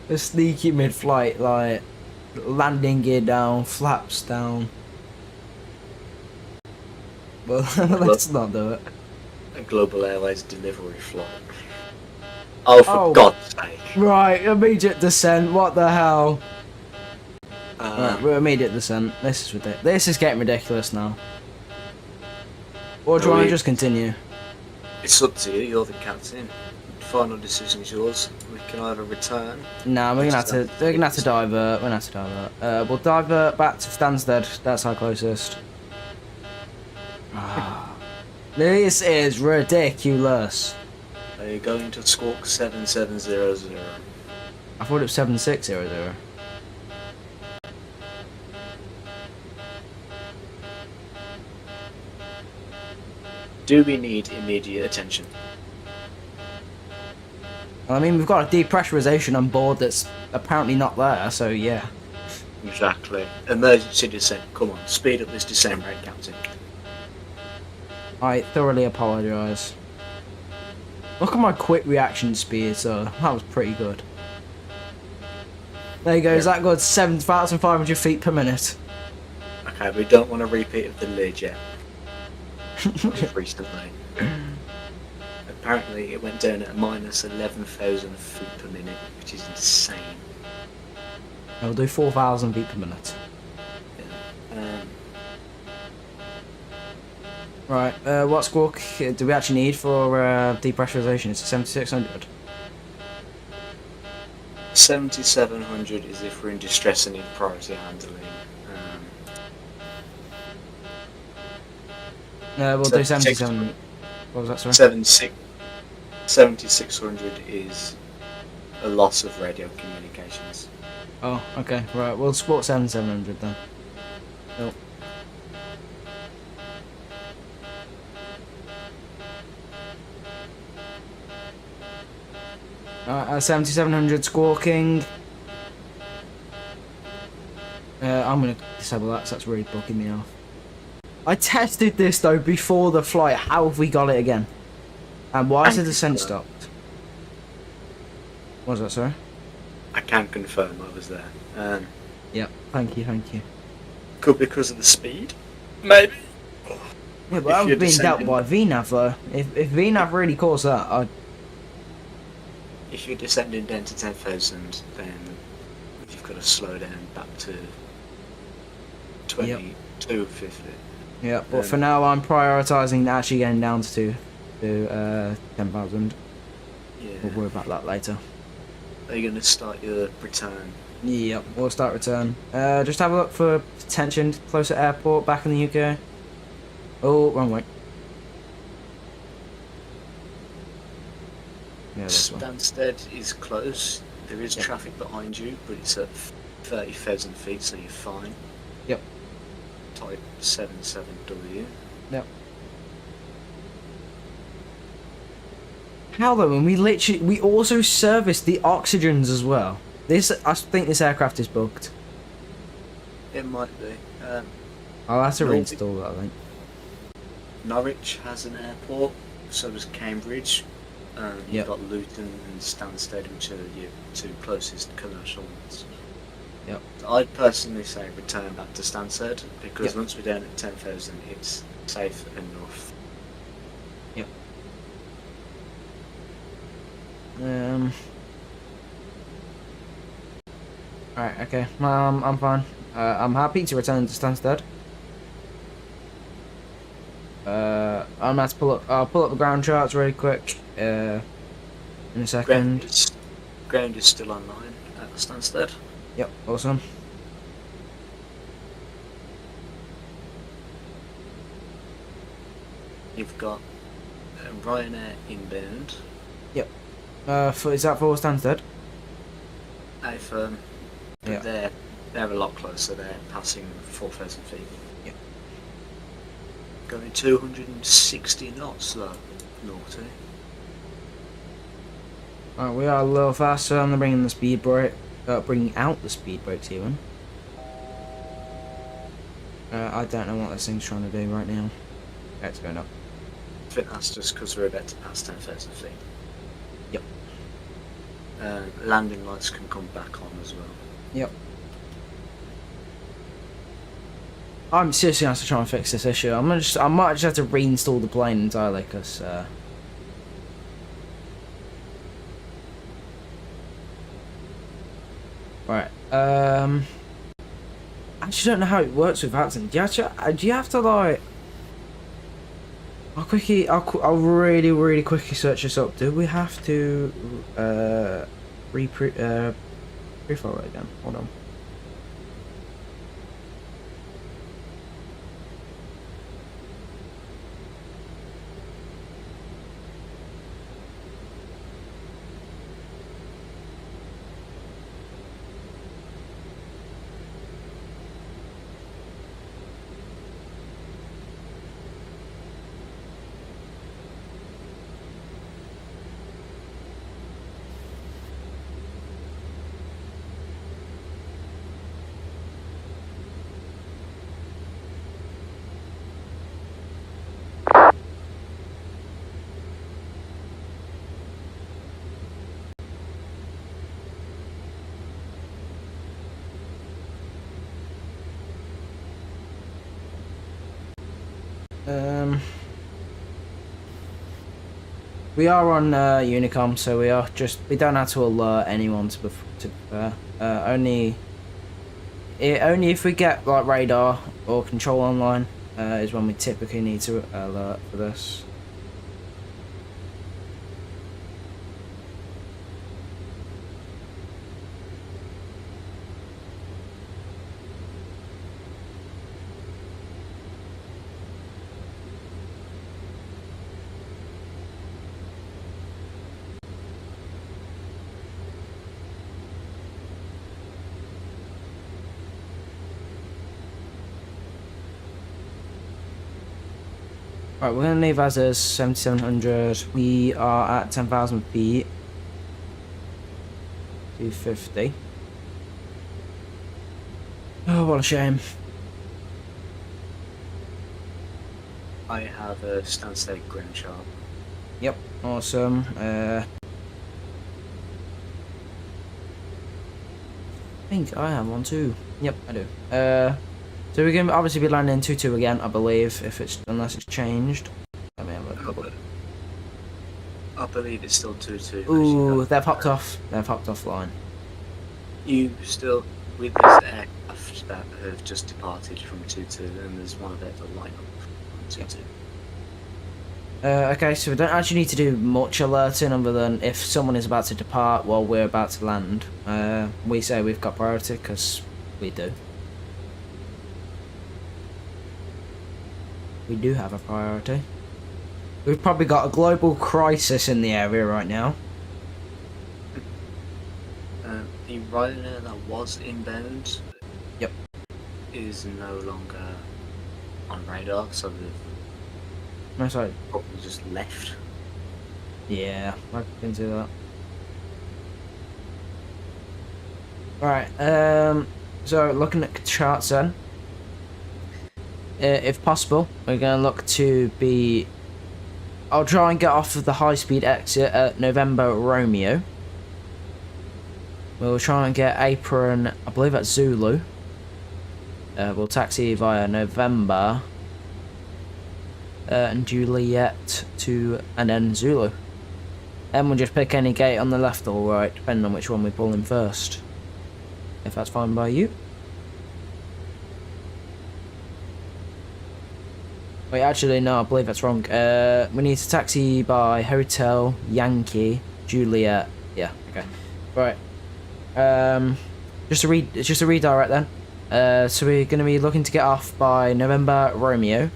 A sneaky mid-flight, like landing gear down, flaps down. Well, let's not do it. A Global Airways delivery flight. Oh, for God's sake. Right, immediate descent, what the hell? Right, we're immediate descent. This is ridiculous. This is getting ridiculous now. Or do you want to just continue? It's up to you, you're the captain. final decision's yours. We can either return. Nah, we're gonna have to divert. We're gonna have to divert. We'll divert back to Stansted. That's our closest. This is ridiculous. Are you going to Squawk 7700? I thought it was 7600. Do we need immediate attention? I mean, we've got a depressurization on board that's apparently not there, so yeah. Exactly. Emergency descent. Come on, speed up this descent rate, Captain. I thoroughly apologise. Look at my quick reaction speed, so that was pretty good. There you go, is that good? 7,500 feet per minute. Okay, we don't want a repeat of the lid yet. Recently. Apparently it went down at minus 11,000 feet per minute, which is insane. We'll do 4,000 feet per minute. Yeah. Right, what squawk do we actually need for depressurization? It's 7,600. 7,700 is if we're in distress and need priority handling. We'll do 77. What was that, sorry? 7,600 is a loss of radio communications. Oh, okay, right, we'll squawk 7,700 then. Nope. Alright, 7,700 squawking. I'm gonna disable that, so that's really bugging me off. I tested this though before the flight. How have we got it again? And why is the descent stopped? What was that, sorry? I can confirm I was there. Yep, thank you, thank you. Could be because of the speed? Maybe. Yeah, but that was being dealt by VNAV though. If VNAV really caused that, I'd... If you're descending down to 10,000, then you've got to slow down back to 2250. Yeah, but for now I'm prioritising actually getting down to 10,000. Yeah. We'll worry about that later. Are you going to start your return? Yep, we'll start return. Just have a look for detention close at airport back in the UK. Oh, wrong way. Yeah, this one. Stansted is close. There is traffic behind you, but it's at 30,000 feet, so you're fine. Yep. Type 77W. Yep. How though? And we also serviced the oxygens as well. I think this aircraft is bugged. It might be. I'll have to Norwich- reinstall that, I think. Norwich has an airport, so does Cambridge. You've Yep. got Luton and Stansted, which are your two closest commercial ones. Yep. I'd personally say return back to Stansted, because Yep. once we're down at 10,000, it's safe enough. Yep. Alright, okay. I'm fine. I'm happy to return to Stansted. I'm gonna have to I'll pull up the ground charts really quick. In a second. Ground is still online at Stansted. Yep, awesome. You've got Ryanair inbound. Yep. Is that for Stansted? They're a lot closer. They're passing 4,000 feet. Yep. Going 260 knots though. Naughty. Alright, we are a little faster. I'm gonna bring in the speed brake. Bringing out the speed brakes even. I don't know what this thing's trying to do right now. Okay, it's going up. I think that's just because we're about to pass 10,000 feet. Yep. Landing lights can come back on as well. Yep. I'm seriously gonna have to try and fix this issue. I might just have to reinstall the plane entirely because. Right. I actually don't know how it works with VATSIM. Do you have to like? I'll really quickly search this up. Do we have to pre-file it again? Hold on. We are on Unicom, so we don't have to alert anyone only if we get like radar or control online is when we typically need to alert for this. Right, we're gonna leave as is 7,700. We are at 10,000 feet. 250. Oh, what a shame. I have a Stansted ground sharp. Yep, awesome. I think I have one too. Yep, I do. So we're gonna obviously be landing 2-2 again, I believe, unless it's changed. Let me have a couple. I believe it's still 2-2. Ooh, they've hopped off. They've hopped offline. You still, with this aircraft that have just departed from 2-2, and there's one of it that line up from 2-2. Okay, so we don't actually need to do much alerting other than if someone is about to depart while we're about to land. We say we've got priority because we do. We do have a priority. We've probably got a global crisis in the area right now. The Ryanair that was inbound Yep. is no longer on radar, so they've No, sorry. probably just left. Yeah, I can see that. Alright, so looking at charts then. If possible, we're going to look to be... I'll try and get off of the high-speed exit at November Romeo. We'll try and get apron, I believe at Zulu. We'll taxi via November and Juliet and then Zulu. And we'll just pick any gate on the left or right, depending on which one we pull in first. If that's fine by you. Wait, actually, no, I believe that's wrong. We need to taxi by Hotel Yankee Juliet. Yeah, okay. Right. Just a redirect then. So we're going to be looking to get off by November Romeo.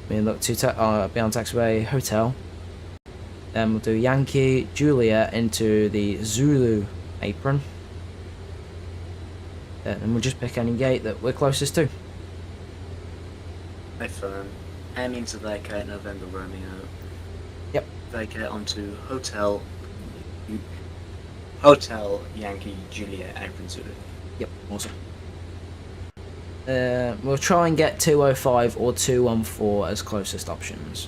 We look to be on taxiway Hotel. Then we'll do Yankee Juliet into the Zulu apron. And we'll just pick any gate that we're closest to. If aiming to vacate November Romeo. Yep. Vacate onto Hotel Yankee Juliet apron Zulu. Yep, awesome. We'll try and get 205 or 214 as closest options.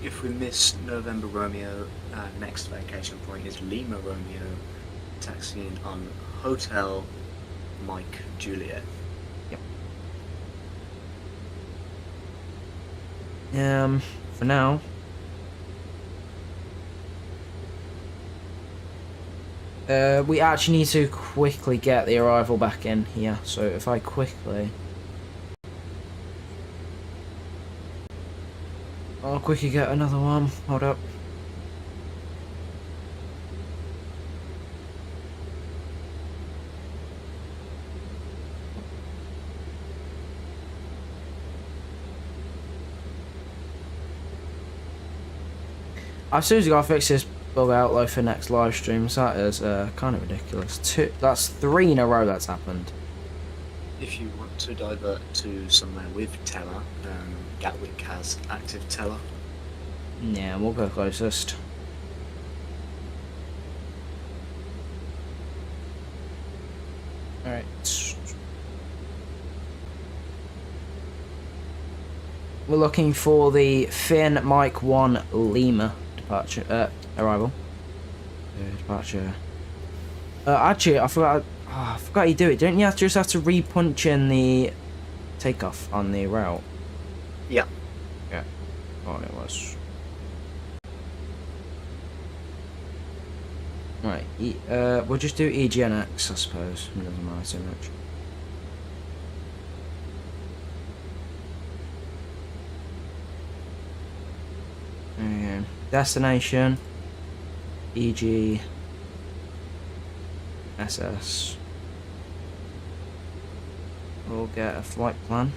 If we miss November Romeo, next vacation point is Lima Romeo, taxiing on Hotel Mike Juliet. For now. We actually need to quickly get the arrival back in here, so if I quickly I'll quickly get another one. Hold up. I've seriously got to fix this bug out like for next live streams. That is kind of ridiculous. That's 3 in a row that's happened. If you want to divert to somewhere with teller, Gatwick has active teller. Yeah, we'll go closest. Alright. We're looking for the Finn Mike 1 Lima departure, arrival. Departure. Actually, I forgot you do it. Don't you just have to re-punch in the takeoff on the route? Yeah. Yeah. Oh, it was. Right. We'll just do EGNX, I suppose. It doesn't matter so much. Destination EGSS. We'll get a flight plan.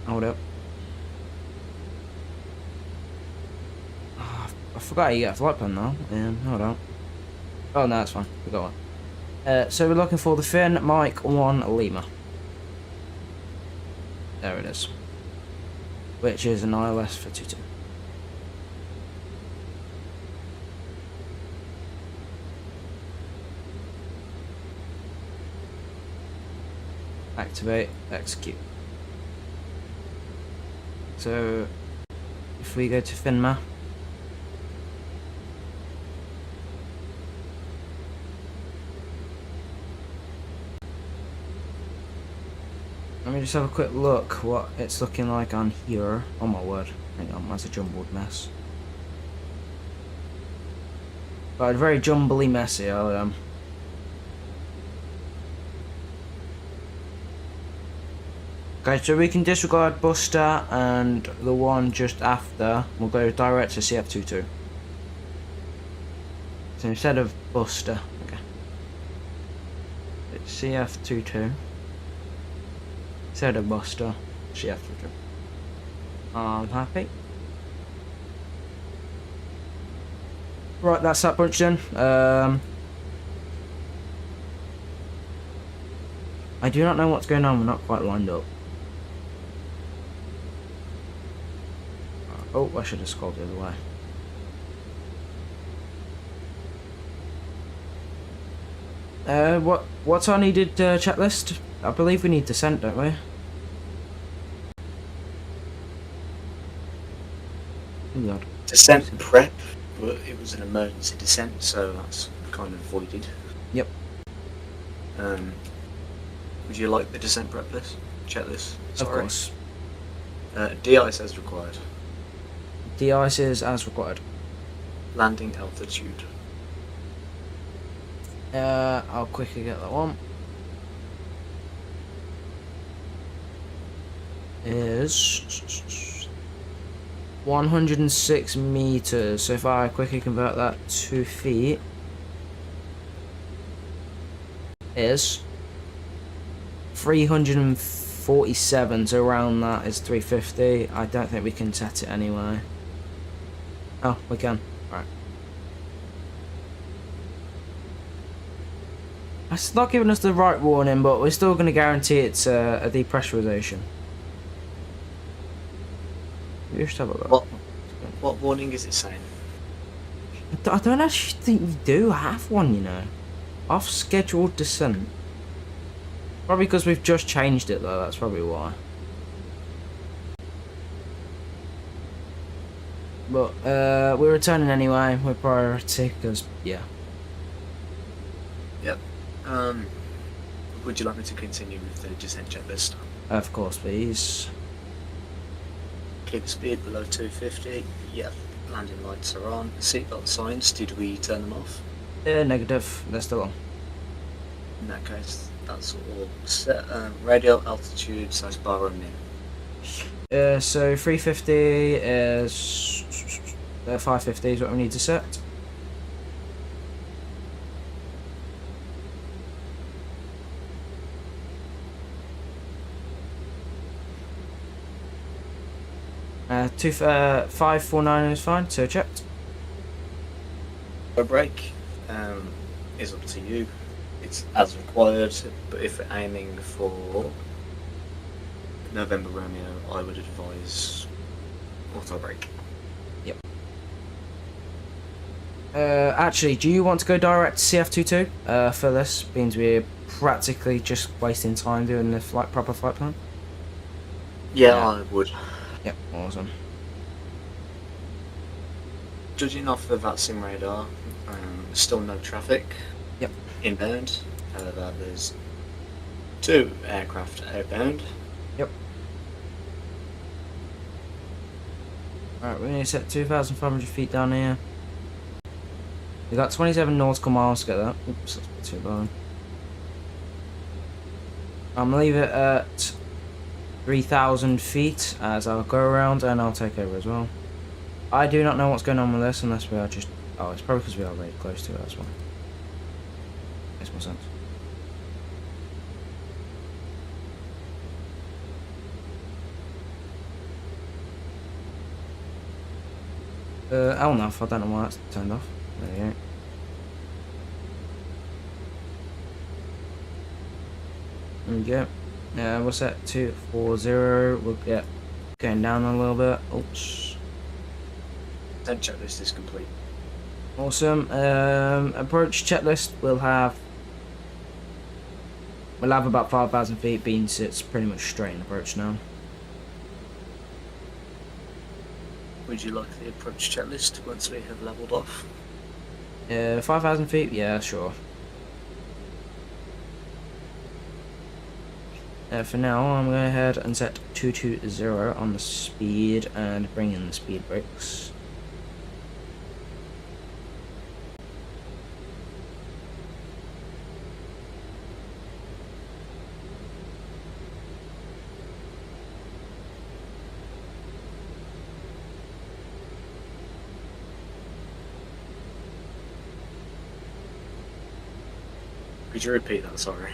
Hold up. Oh, I forgot you get a flight plan now. Hold on. Oh no, that's fine. We got one. So we're looking for the Finn Mike 1 Lima. There it is. Which is an ILS for 22. Activate, execute. So, if we go to FinMA, let me just have a quick look what it's looking like on here. Oh my word, hang on, that's a jumbled mess. But very jumbly messy, I am. Okay, so we can disregard Buster and the one just after. We'll go direct to CF22. So instead of Buster, okay, it's CF22. Instead of Buster, CF22. I'm happy. Right, that's that bunch then. I do not know what's going on. We're not quite lined up. Oh, I should have scrolled the other way. What's our needed checklist? I believe we need descent, don't we? Oh God. Descent prep, but it was an emergency descent, so that's kind of voided. Yep. Would you like the descent prep list? Checklist? Of course. De-ice as required. De-ice is as required. Landing altitude. I'll quickly get that one. Is 106 meters. So if I quickly convert that to feet, is 347. So around that is 350. I don't think we can set it anyway. Oh, we can. Right. It's not giving us the right warning, but we're still going to guarantee it's a depressurization. You just have a look. What warning is it saying? I don't actually think we do have one, you know. Off scheduled descent. Probably because we've just changed it though, that's probably why. But we're returning anyway, we're priority, because, yeah. Yep. Would you like me to continue with the descent checklist? Of course, please. Keep the speed below 250. Yep. Landing lights are on. Seatbelt signs, did we turn them off? Negative, they're still on. In that case, That's all set. Radio altitude / bar and min. So 350 is 550 is what we need to set. Uh, 549 is fine, so checked. A break is up to you. It's as required, but if we're aiming for November Romeo, I would advise auto break. Yep. Actually, do you want to go direct to CF22 for this? Means we're practically just wasting time doing the proper flight plan. Yeah, I would. Yep, awesome. Judging off the VATSIM radar, still no traffic. Yep. Inbound. However, there's 2 aircraft outbound. Yep. Alright, we need to set 2,500 feet down here. We got 27 nautical miles to get that. Oops, that's a bit too low. I'm gonna leave it at 3,000 feet as I'll go around and I'll take over as well. I do not know what's going on with this unless we are just... Oh, it's probably because we are really close to it, that's why. Makes more sense. LNAV, I don't know why that's turned off. There you go. There we go. We'll set 240. We'll get going down a little bit. Oops. Then checklist is complete. Awesome. Approach checklist. We'll have about 5,000 feet. Means it's pretty much straight in approach now. Would you like the approach checklist once we have leveled off? 5,000 feet. Yeah, sure. For now, I'm going to go ahead and set 220 on the speed and bring in the speed brakes. Could you repeat that? Sorry.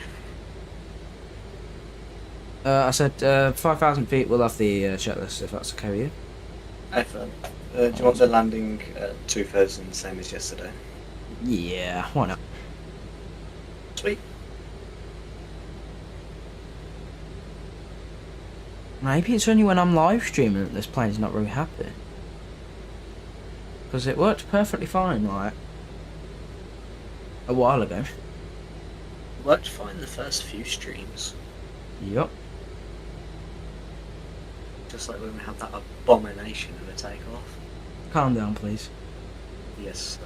I said 5,000 feet. We'll have the checklist if that's okay with you. Excellent. Do you want the landing at 2,000, same as yesterday? Yeah, why not? Sweet. Maybe it's only when I'm live streaming that this plane's not really happy. Because it worked perfectly fine, like a while ago. It worked fine the first few streams. Yup. Just like when we had that abomination of a takeoff. Calm down, please. Yes,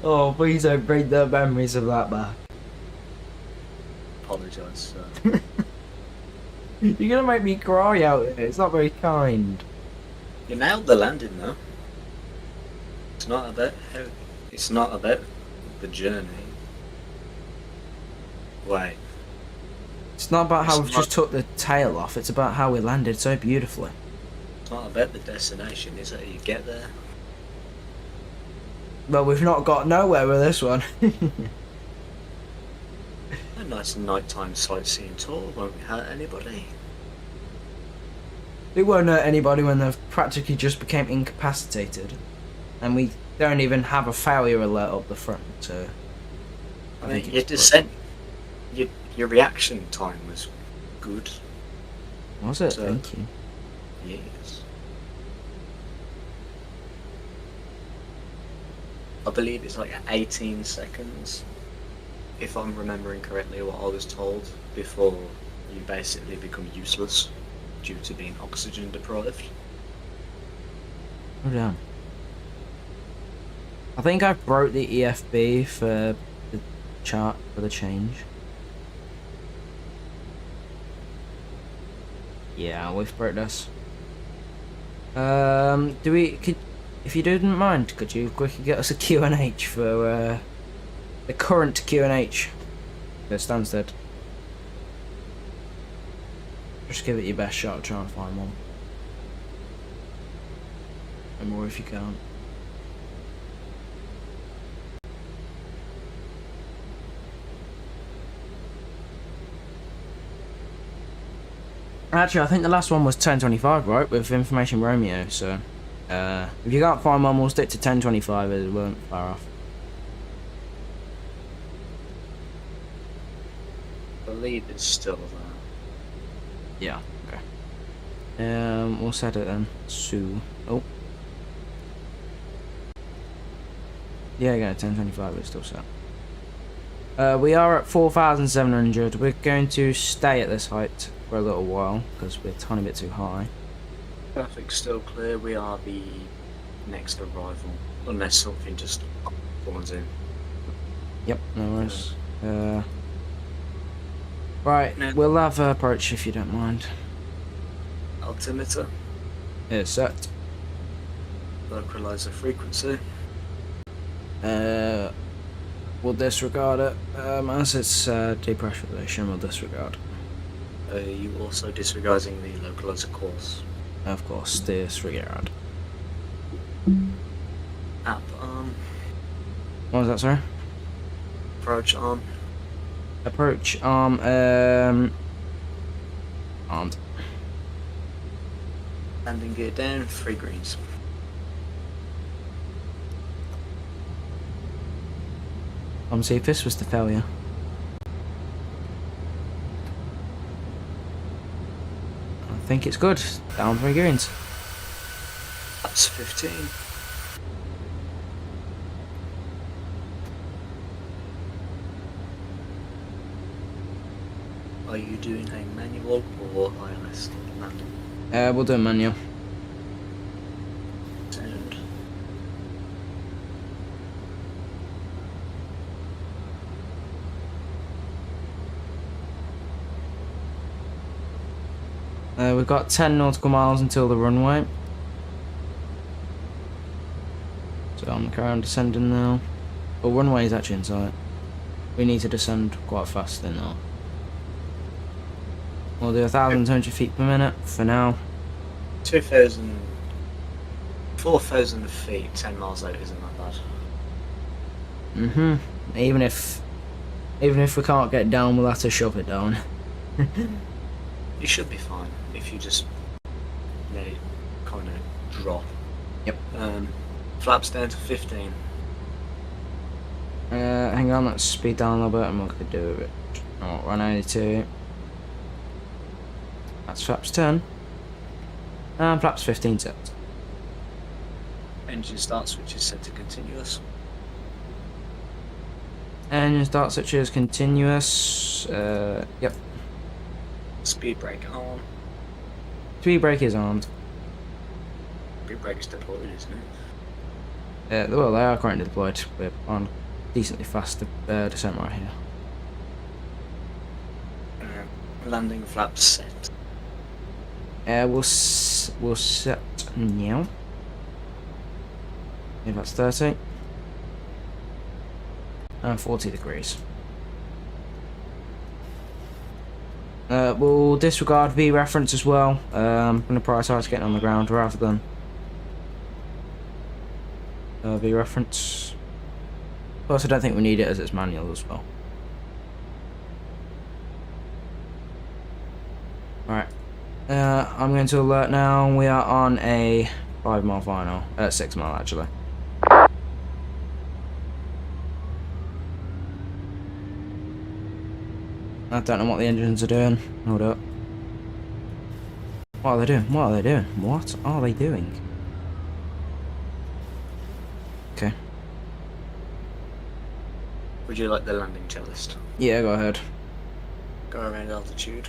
Oh, please don't bring the memories of that back. apologise, sir. You're gonna make me cry out here. It's not very kind. You nailed the landing though. It's not about the journey. Wait. It's not about how It's we just took the tail off. It's about how we landed so beautifully. It's not about the destination, is it? You get there. Well, we've not got nowhere with this one. A nice nighttime sightseeing tour won't hurt anybody. It won't hurt anybody when they've practically just became incapacitated. And we don't even have a failure alert up the front, so... I mean, your descent, your reaction time was good. Was it? So- Thank you. Yes. I believe it's like 18 seconds, if I'm remembering correctly what I was told, before you basically become useless due to being oxygen deprived. Oh damn. I think I broke the EFB for the chart for the change. Yeah, we've broke this. If you didn't mind, could you quickly get us a Q&H for the current Q&H? It stands dead. Just give it your best shot, try and find one. And more if you can't. Actually, I think the last one was 1025, right? With Information Romeo, so... if you can't find one, we'll stick to 1025, it weren't far off. The lead is still there. Yeah, okay. We'll set it then. Sue. Oh. Yeah, yeah, 1025 is still set. We are at 4,700. We're going to stay at this height for a little while because we're a tiny bit too high. Traffic's still clear. We are the next arrival, unless something just falls in. Yep, no worries. Right, No. we'll have approach if you don't mind. Altimeter, It's set. localizer frequency. We'll disregard it. As it's depressurization, we'll disregard. Are you also disregarding the localizer course? Of course, disregard. App arm, What was that, sorry? approach arm, Approach armed. landing gear down, 3 greens. See if this was the failure. I think it's good. Down 3 greens. That's 15. Are you doing a manual or ILS landing? We'll do a manual. Sound. We've got 10 nautical miles until the runway. So I'm currently descending now. But runway is actually in sight. We need to descend quite fast then though. We'll do 1,200 feet per minute for now. 4,000 feet, 10 miles out isn't that bad. Even if we can't get down, we'll have to shove it down. You should be fine if you just let it kind of drop. Yep. Flaps down to 15. Hang on, let's speed down a little bit and we could do it. Oh, 192. That's flaps 10. And flaps 15 set. Engine start switch is set to continuous. Engine start switch is continuous. Yep. Speed brake on. Speed brake is armed. Speed brake is deployed, isn't it? Well, they are currently deployed. We're on decently fast descent right here. Landing flaps set. We'll set now. Yeah, that's 30. And 40 degrees. We'll disregard V reference as well. I'm going to prioritise getting on the ground rather than V reference. Plus, I don't think we need it as it's manual as well. Alright. I'm going to alert now. We are on a 5 mile final. 6 mile actually. I don't know what the engines are doing. Hold up. What are they doing? What are they doing? What are they doing? Okay. Would you like the landing checklist? Yeah, go ahead. Go around altitude.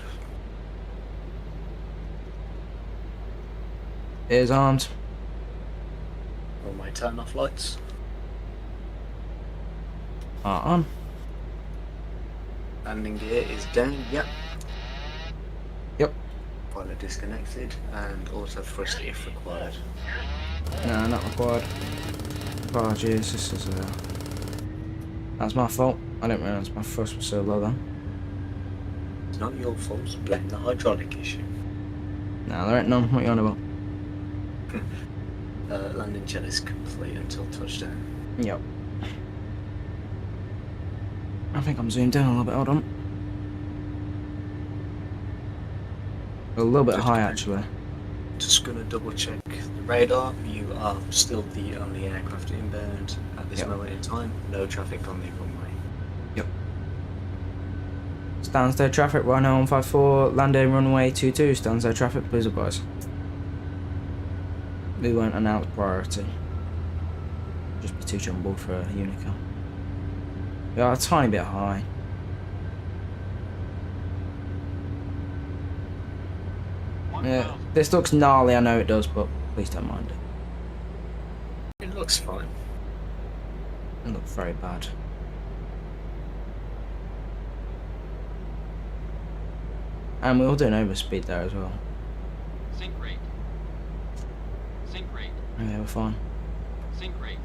It is armed. All my turn off lights. Are on. Landing gear is down, yep. Yep. Pilot disconnected and auto thrust if required. No, not required. Apologies, this is that's my fault. I didn't realise my thrust was so low then. It's not your fault. Blame the hydraulic issue. Nah, there ain't none. What you on about? Landing jet is complete until touchdown. Yep. I think I'm zoomed in a little bit. Hold on. A little bit high actually. Just gonna double check the radar. You are still the only aircraft inbound at this moment in time. No traffic on the runway. Yep. Stansted traffic, Rhino 154, landing runway 22, Stansted traffic, please advise. We won't announce priority. Just be too jumbled for a Unicorn. We are a tiny bit high. Yeah, this looks gnarly, I know it does, but please don't mind it. It looks fine. It looks very bad. And we're all doing overspeed there as well. Sync rate. Sync rate. Yeah, we're fine. Sync rate.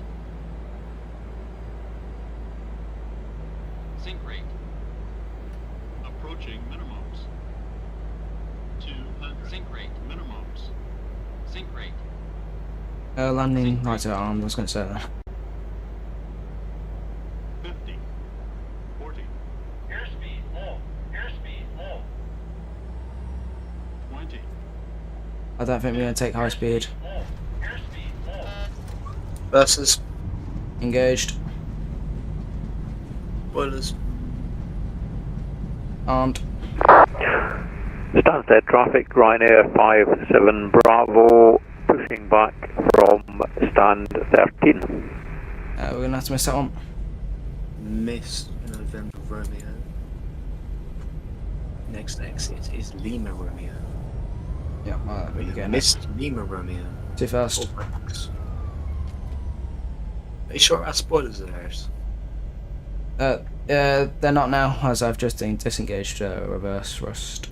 Sync rate. Approaching minimums. 200. Sync rate. Minimums. Sync rate. Landing right at arm, I was going to say that. 50. 40. Airspeed low. Airspeed low. 20. I don't think we're going to take high speed. Low. Airspeed low. Versus Engaged. boilers. Armed. Stansted traffic, Ryanair 57 Bravo, pushing back from stand 13. We're going to have to miss that one. Miss November Romeo. Next exit is Lima Romeo. Yeah, you're getting it. Missed Lima Romeo. Too fast. Are you sure our spoilers are theirs? They're not now, as I've just disengaged reverse thrust.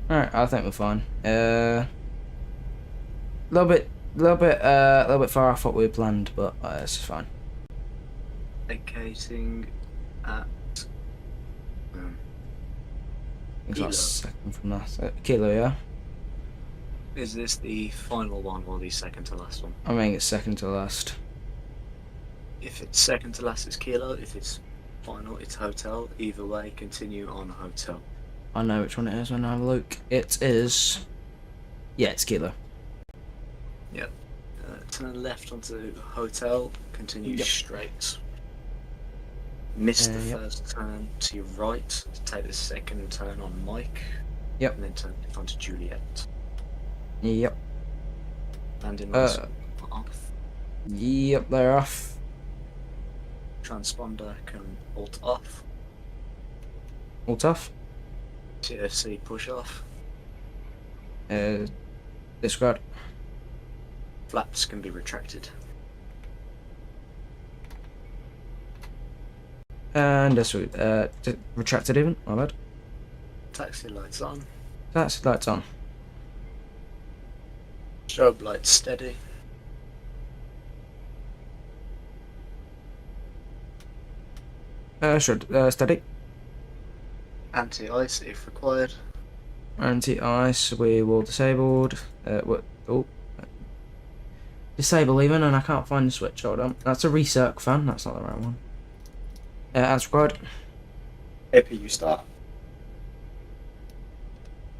Alright, I think we're fine. Little bit far off what we planned, but it's fine. Vacating at It's Kilo. not a second from that. Kilo, yeah? Is this the final one or the second to last one? I think it's second to last. If it's second to last, it's Kilo. If it's final, it's Hotel. Either way, continue on Hotel. I know which one it is when I have a look. It is... Yeah, it's Kilo. Yep. Turn left onto Hotel, continue Yep. straight. Miss the Yep. first turn to your right, take the second turn on Mike. Yep. And then turn left onto Juliet. Yep. Landing lights off. Yep, they're off. Transponder can alt off. All tough. TFC push off. Disregard. Flaps can be retracted. And this retracted even, my bad. Taxi lights on. That's lights on. Strobe lights steady. Steady. Anti-ice if required. Anti-ice, we will disabled. Disable even, and I can't find the switch. Hold on. That's a recirc fan, that's not the right one. As required. APU start.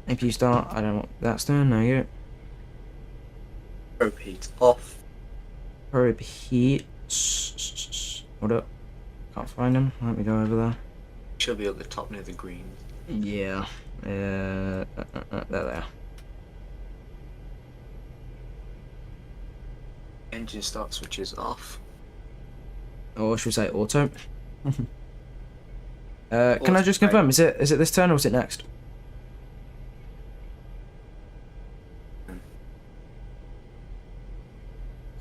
APU start, I don't know what that's doing, no you. Probe heat off. Probe heat. Hold up. Can't find him. Let me go over there. Should be at the top near the green. Yeah. There they are. Engine start switches off. Or should we say auto? Can I just confirm, is it this turn or is it next?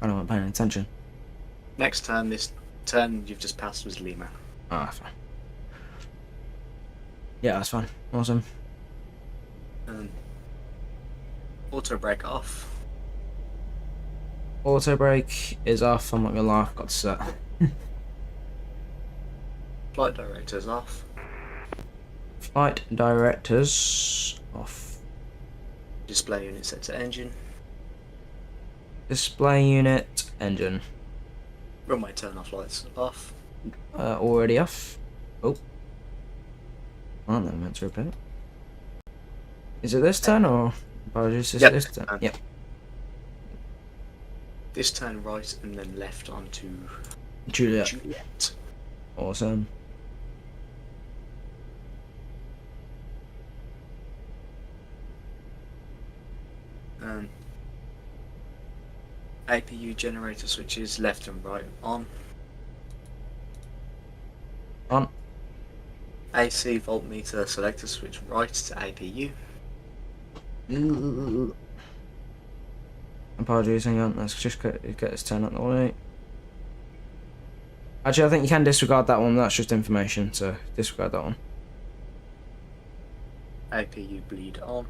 I don't paying attention. Next turn, this turn you've just passed was Lima. Ah, that's fine. Yeah, that's fine. Awesome. Auto brake off. Auto brake is off. I'm not gonna lie, I've got to set. Flight director's off. Flight directors off. Display unit set to engine. Display unit engine Runway turn off lights off. already off. Oh, aren't they meant to repeat? Is it this turn or apologies? Is Yep. it this turn? Yep. This turn right and then left onto Juliet. Juliet. Awesome. APU generator switches left and right on. On. AC voltmeter selector switch right to APU. Apologies, hang on. Let's just get this turn up the way. Actually, I think you can disregard that one. That's just information, so disregard that one. APU bleed on.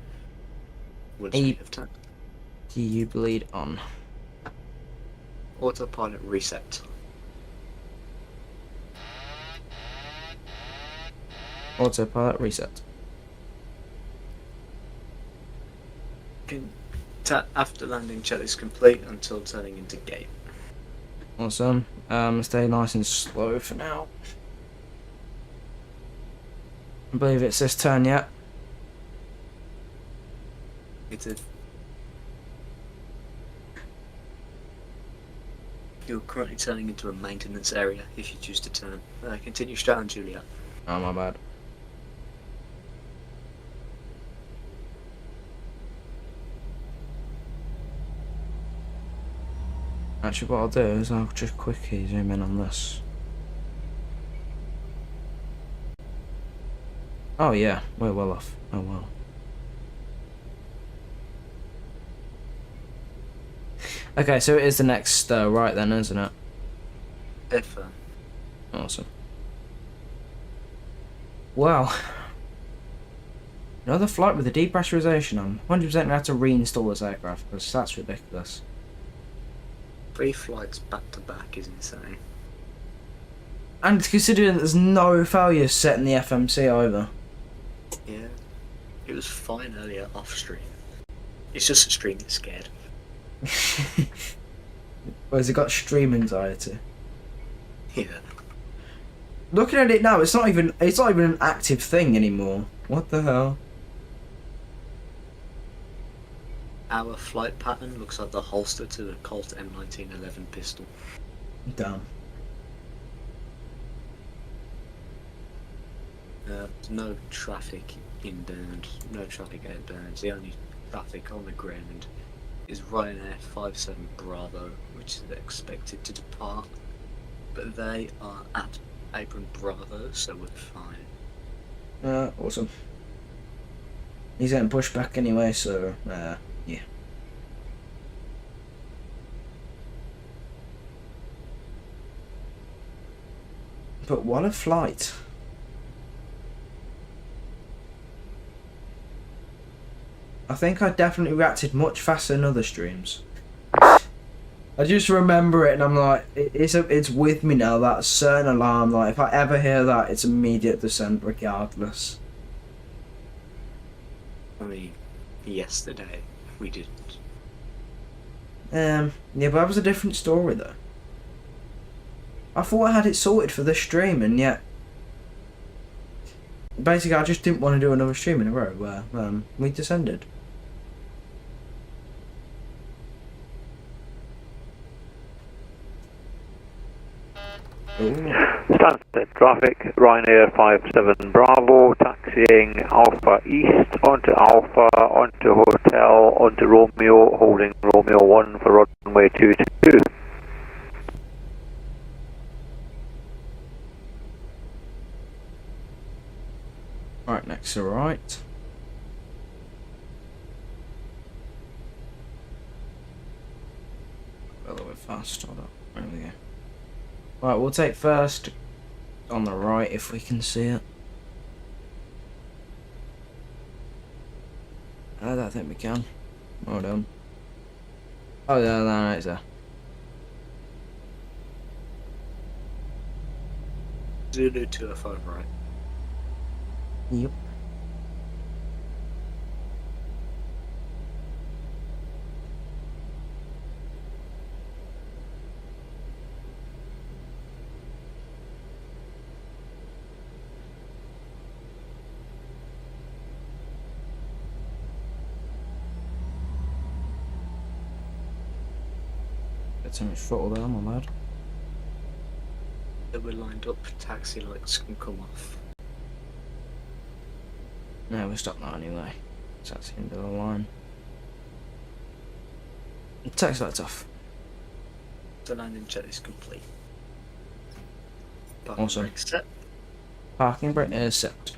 Would A- speed of turn. Do you bleed on? Autopilot reset. Autopilot reset. After landing, checklist complete until turning into gate. Awesome. Stay nice and slow for now. I believe it's this turn yet. It's a. You're currently turning into a maintenance area if you choose to turn. Continue straight on Julia. Oh, my bad. Actually, what I'll do is I'll just quickly zoom in on this. Oh yeah, we're well off. Oh well. Okay, so it is the next right then, isn't it? If Awesome. Wow. Another flight with a depressurization. I'm 100% gonna have to reinstall this aircraft because that's ridiculous. 3 flights back to back is insane. And considering there's no failures set in the FMC either. Yeah. It was fine earlier off stream. It's just a stream that's scared. Or has it got stream anxiety? Yeah. Looking at it now, it's not even an active thing anymore. What the hell? Our flight pattern looks like the holster to the Colt M1911 pistol. Damn. There's no traffic inbound, no traffic outbound. The only traffic on the ground is Ryanair 57 Bravo, which is expected to depart. But they are at apron Bravo, so we're fine. Awesome. He's getting pushed back anyway, so, yeah. But what a flight. I think I definitely reacted much faster than other streams. I just remember it and I'm like, it's with me now, that certain alarm, like if I ever hear that, it's immediate descent regardless. I mean, yesterday we didn't. Yeah, but that was a different story though. I thought I had it sorted for this stream and yet... Basically I just didn't want to do another stream in a row where we descended. Ooh. Stansted traffic, Ryanair 57 Bravo, taxiing Alpha East onto Alpha, onto Hotel, onto Romeo, holding Romeo 1 for runway 22. Right, next to right. A little bit fast, hold up. There we go. Right, we'll take first on the right if we can see it. I don't think we can. Well done. Oh, yeah, no, it's there. Zulu 205 right. Yep. Got too much throttle there, my lad. That we're lined up, taxi lights can come off. No, we'll stop now anyway. So that's the end of the line. Taxi lights off. The landing jet is complete. Parking Awesome. brake set. Parking brake is set.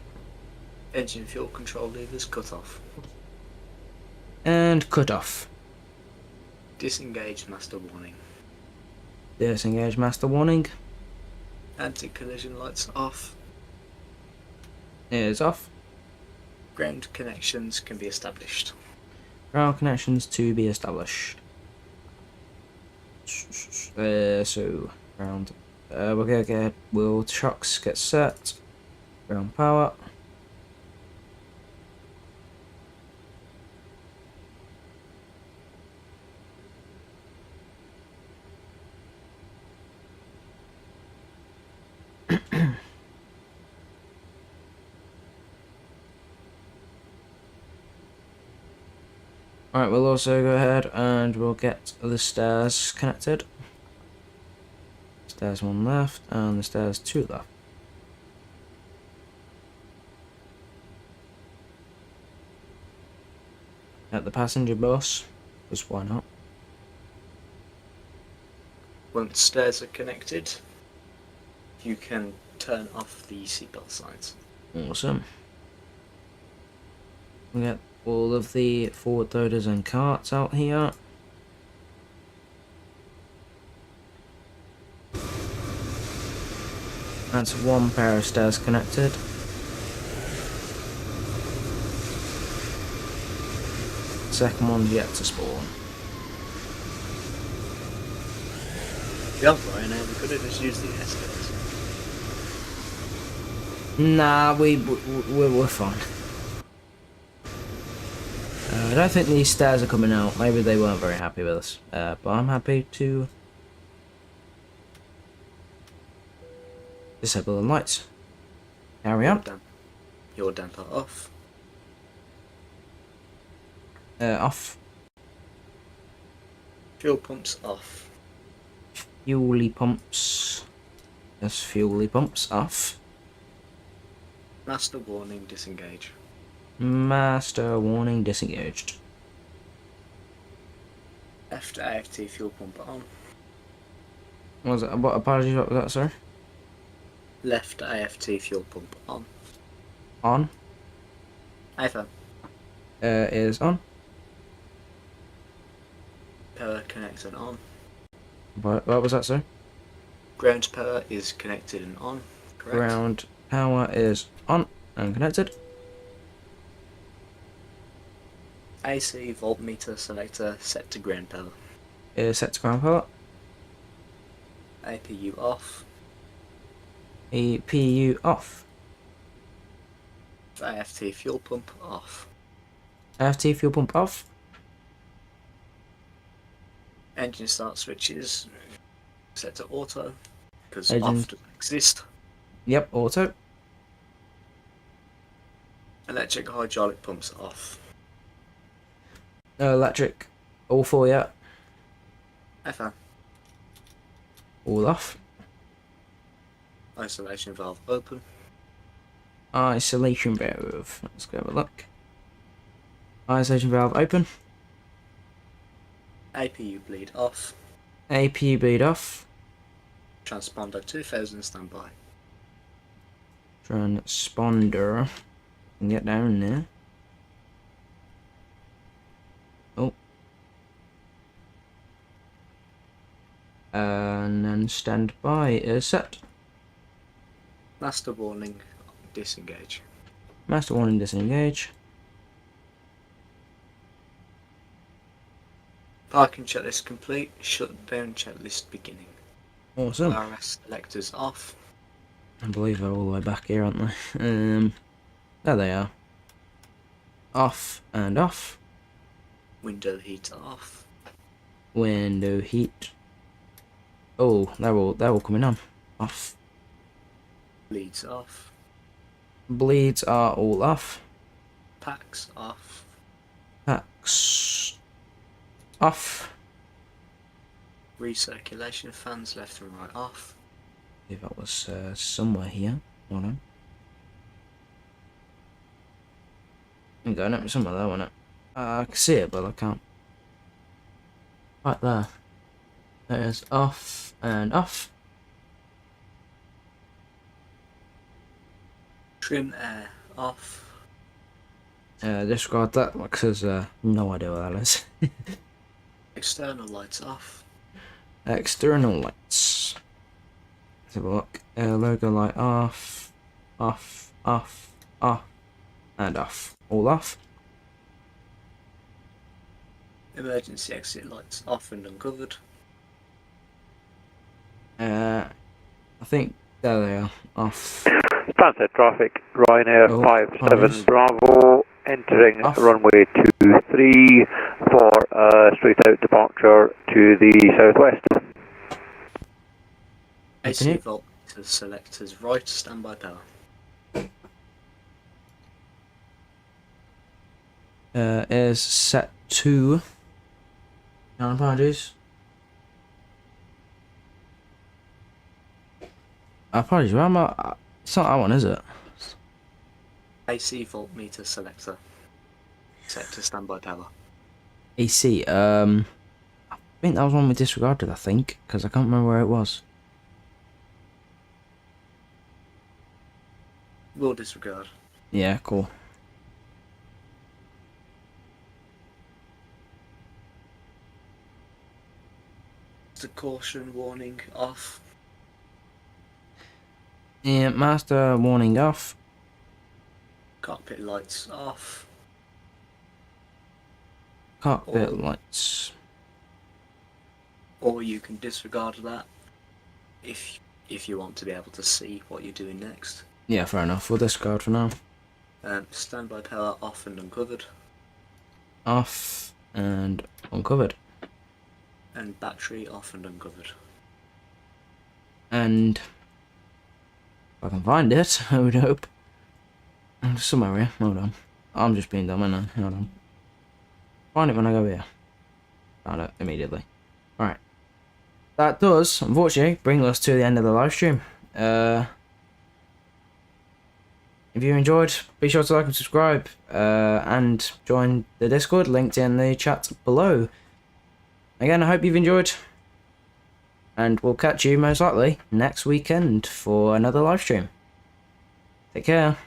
Engine fuel control levers cut off. And cut off. Disengage master warning. Disengage master warning. Anti-collision lights off. Is off. Ground connections can be established. Ground connections to be established. So ground. We're gonna get wheel shocks get set. Ground power. Alright, we'll also go ahead and we'll get the stairs connected. Stairs 1 left and the stairs 2 left. At the passenger bus, because why not? Once stairs are connected, you can turn off the seatbelt signs. Awesome. We get all of the forward loaders and carts out here. That's 1 pair of stairs connected. Second one's yet to spawn. Yeah, Ryanair, we could have just used the escalators. Nah, we're fine. I don't think these stairs are coming out. Maybe they weren't very happy with us. But I'm happy to disable the lights. Carry on. Your damper off. Off. Fuel pumps off. Fuely pumps. Yes, fuely pumps off. Master warning, disengage. Master warning disengaged. Left AFT fuel pump on. What was that? What apologies? What was that, sir? Left AFT fuel pump on. On. iPhone. Is on. Power connected on. What was that, sir? Ground power is connected and on. Correct. Ground power is on and connected. AC voltmeter selector set to ground power. Is set to ground power. APU off. APU off. AFT fuel pump off. AFT fuel pump off. Engine start switches set to auto because Engine- off doesn't exist. Yep, auto. Electric hydraulic pumps off. Electric. All 4 yet. FM. All off. Isolation valve open. Isolation valve. Let's go have a look. Isolation valve open. APU bleed off. APU bleed off. Transponder 2000 standby. Transponder. Can get down there. Oh. And then standby is set. Master warning, disengage. Master warning disengage. Parking checklist complete. Shutdown checklist beginning. Awesome. RS selectors off. I believe they're all the way back here, aren't they? There they are. Off and off. Window heat off. Window heat. Oh, they're all coming on. Off. Bleeds off. Bleeds are all off. Packs off. Packs off. Recirculation fans left and right off. If that was somewhere here. Hold on. I'm going up somewhere there, wasn't it? I can see it, but I can't. Right there. There's off and off. Trim air off. Disregard that because no idea what that is. External lights off. External lights. Let's have a look. Logo light off, off, off, off, and off. All off. Emergency exit lights off and uncovered. I think there they are. Off. Sunset traffic, Ryanair Oh, 57 apologies. Bravo, entering Off. runway 23 for straight out departure to the southwest. AC Continue. volt to selectors right, standby power. Is set to. No apologies. Apologies, where am I? It's not that one, is it? AC voltmeter selector set to standby power. AC. I think that was one we disregarded. I think because I can't remember where it was. We'll disregard. Yeah, cool. The caution warning off. Yeah, master warning off. Cockpit lights off. Cockpit Oh. lights. Or you can disregard that if you want to be able to see what you're doing next. Yeah, fair enough. We'll discard for now. Standby power off and uncovered. Off and uncovered. And battery off and uncovered. And if I can find it, I would hope. Somewhere here. Hold on. I'm just being dumb, aren't I? Hold on. Find it when I go here. Found it immediately. Alright. That does, unfortunately, bring us to the end of the live stream. If you enjoyed, be sure to like and subscribe. And join the Discord, linked in the chat below. Again, I hope you've enjoyed. And we'll catch you most likely next weekend for another live stream. Take care.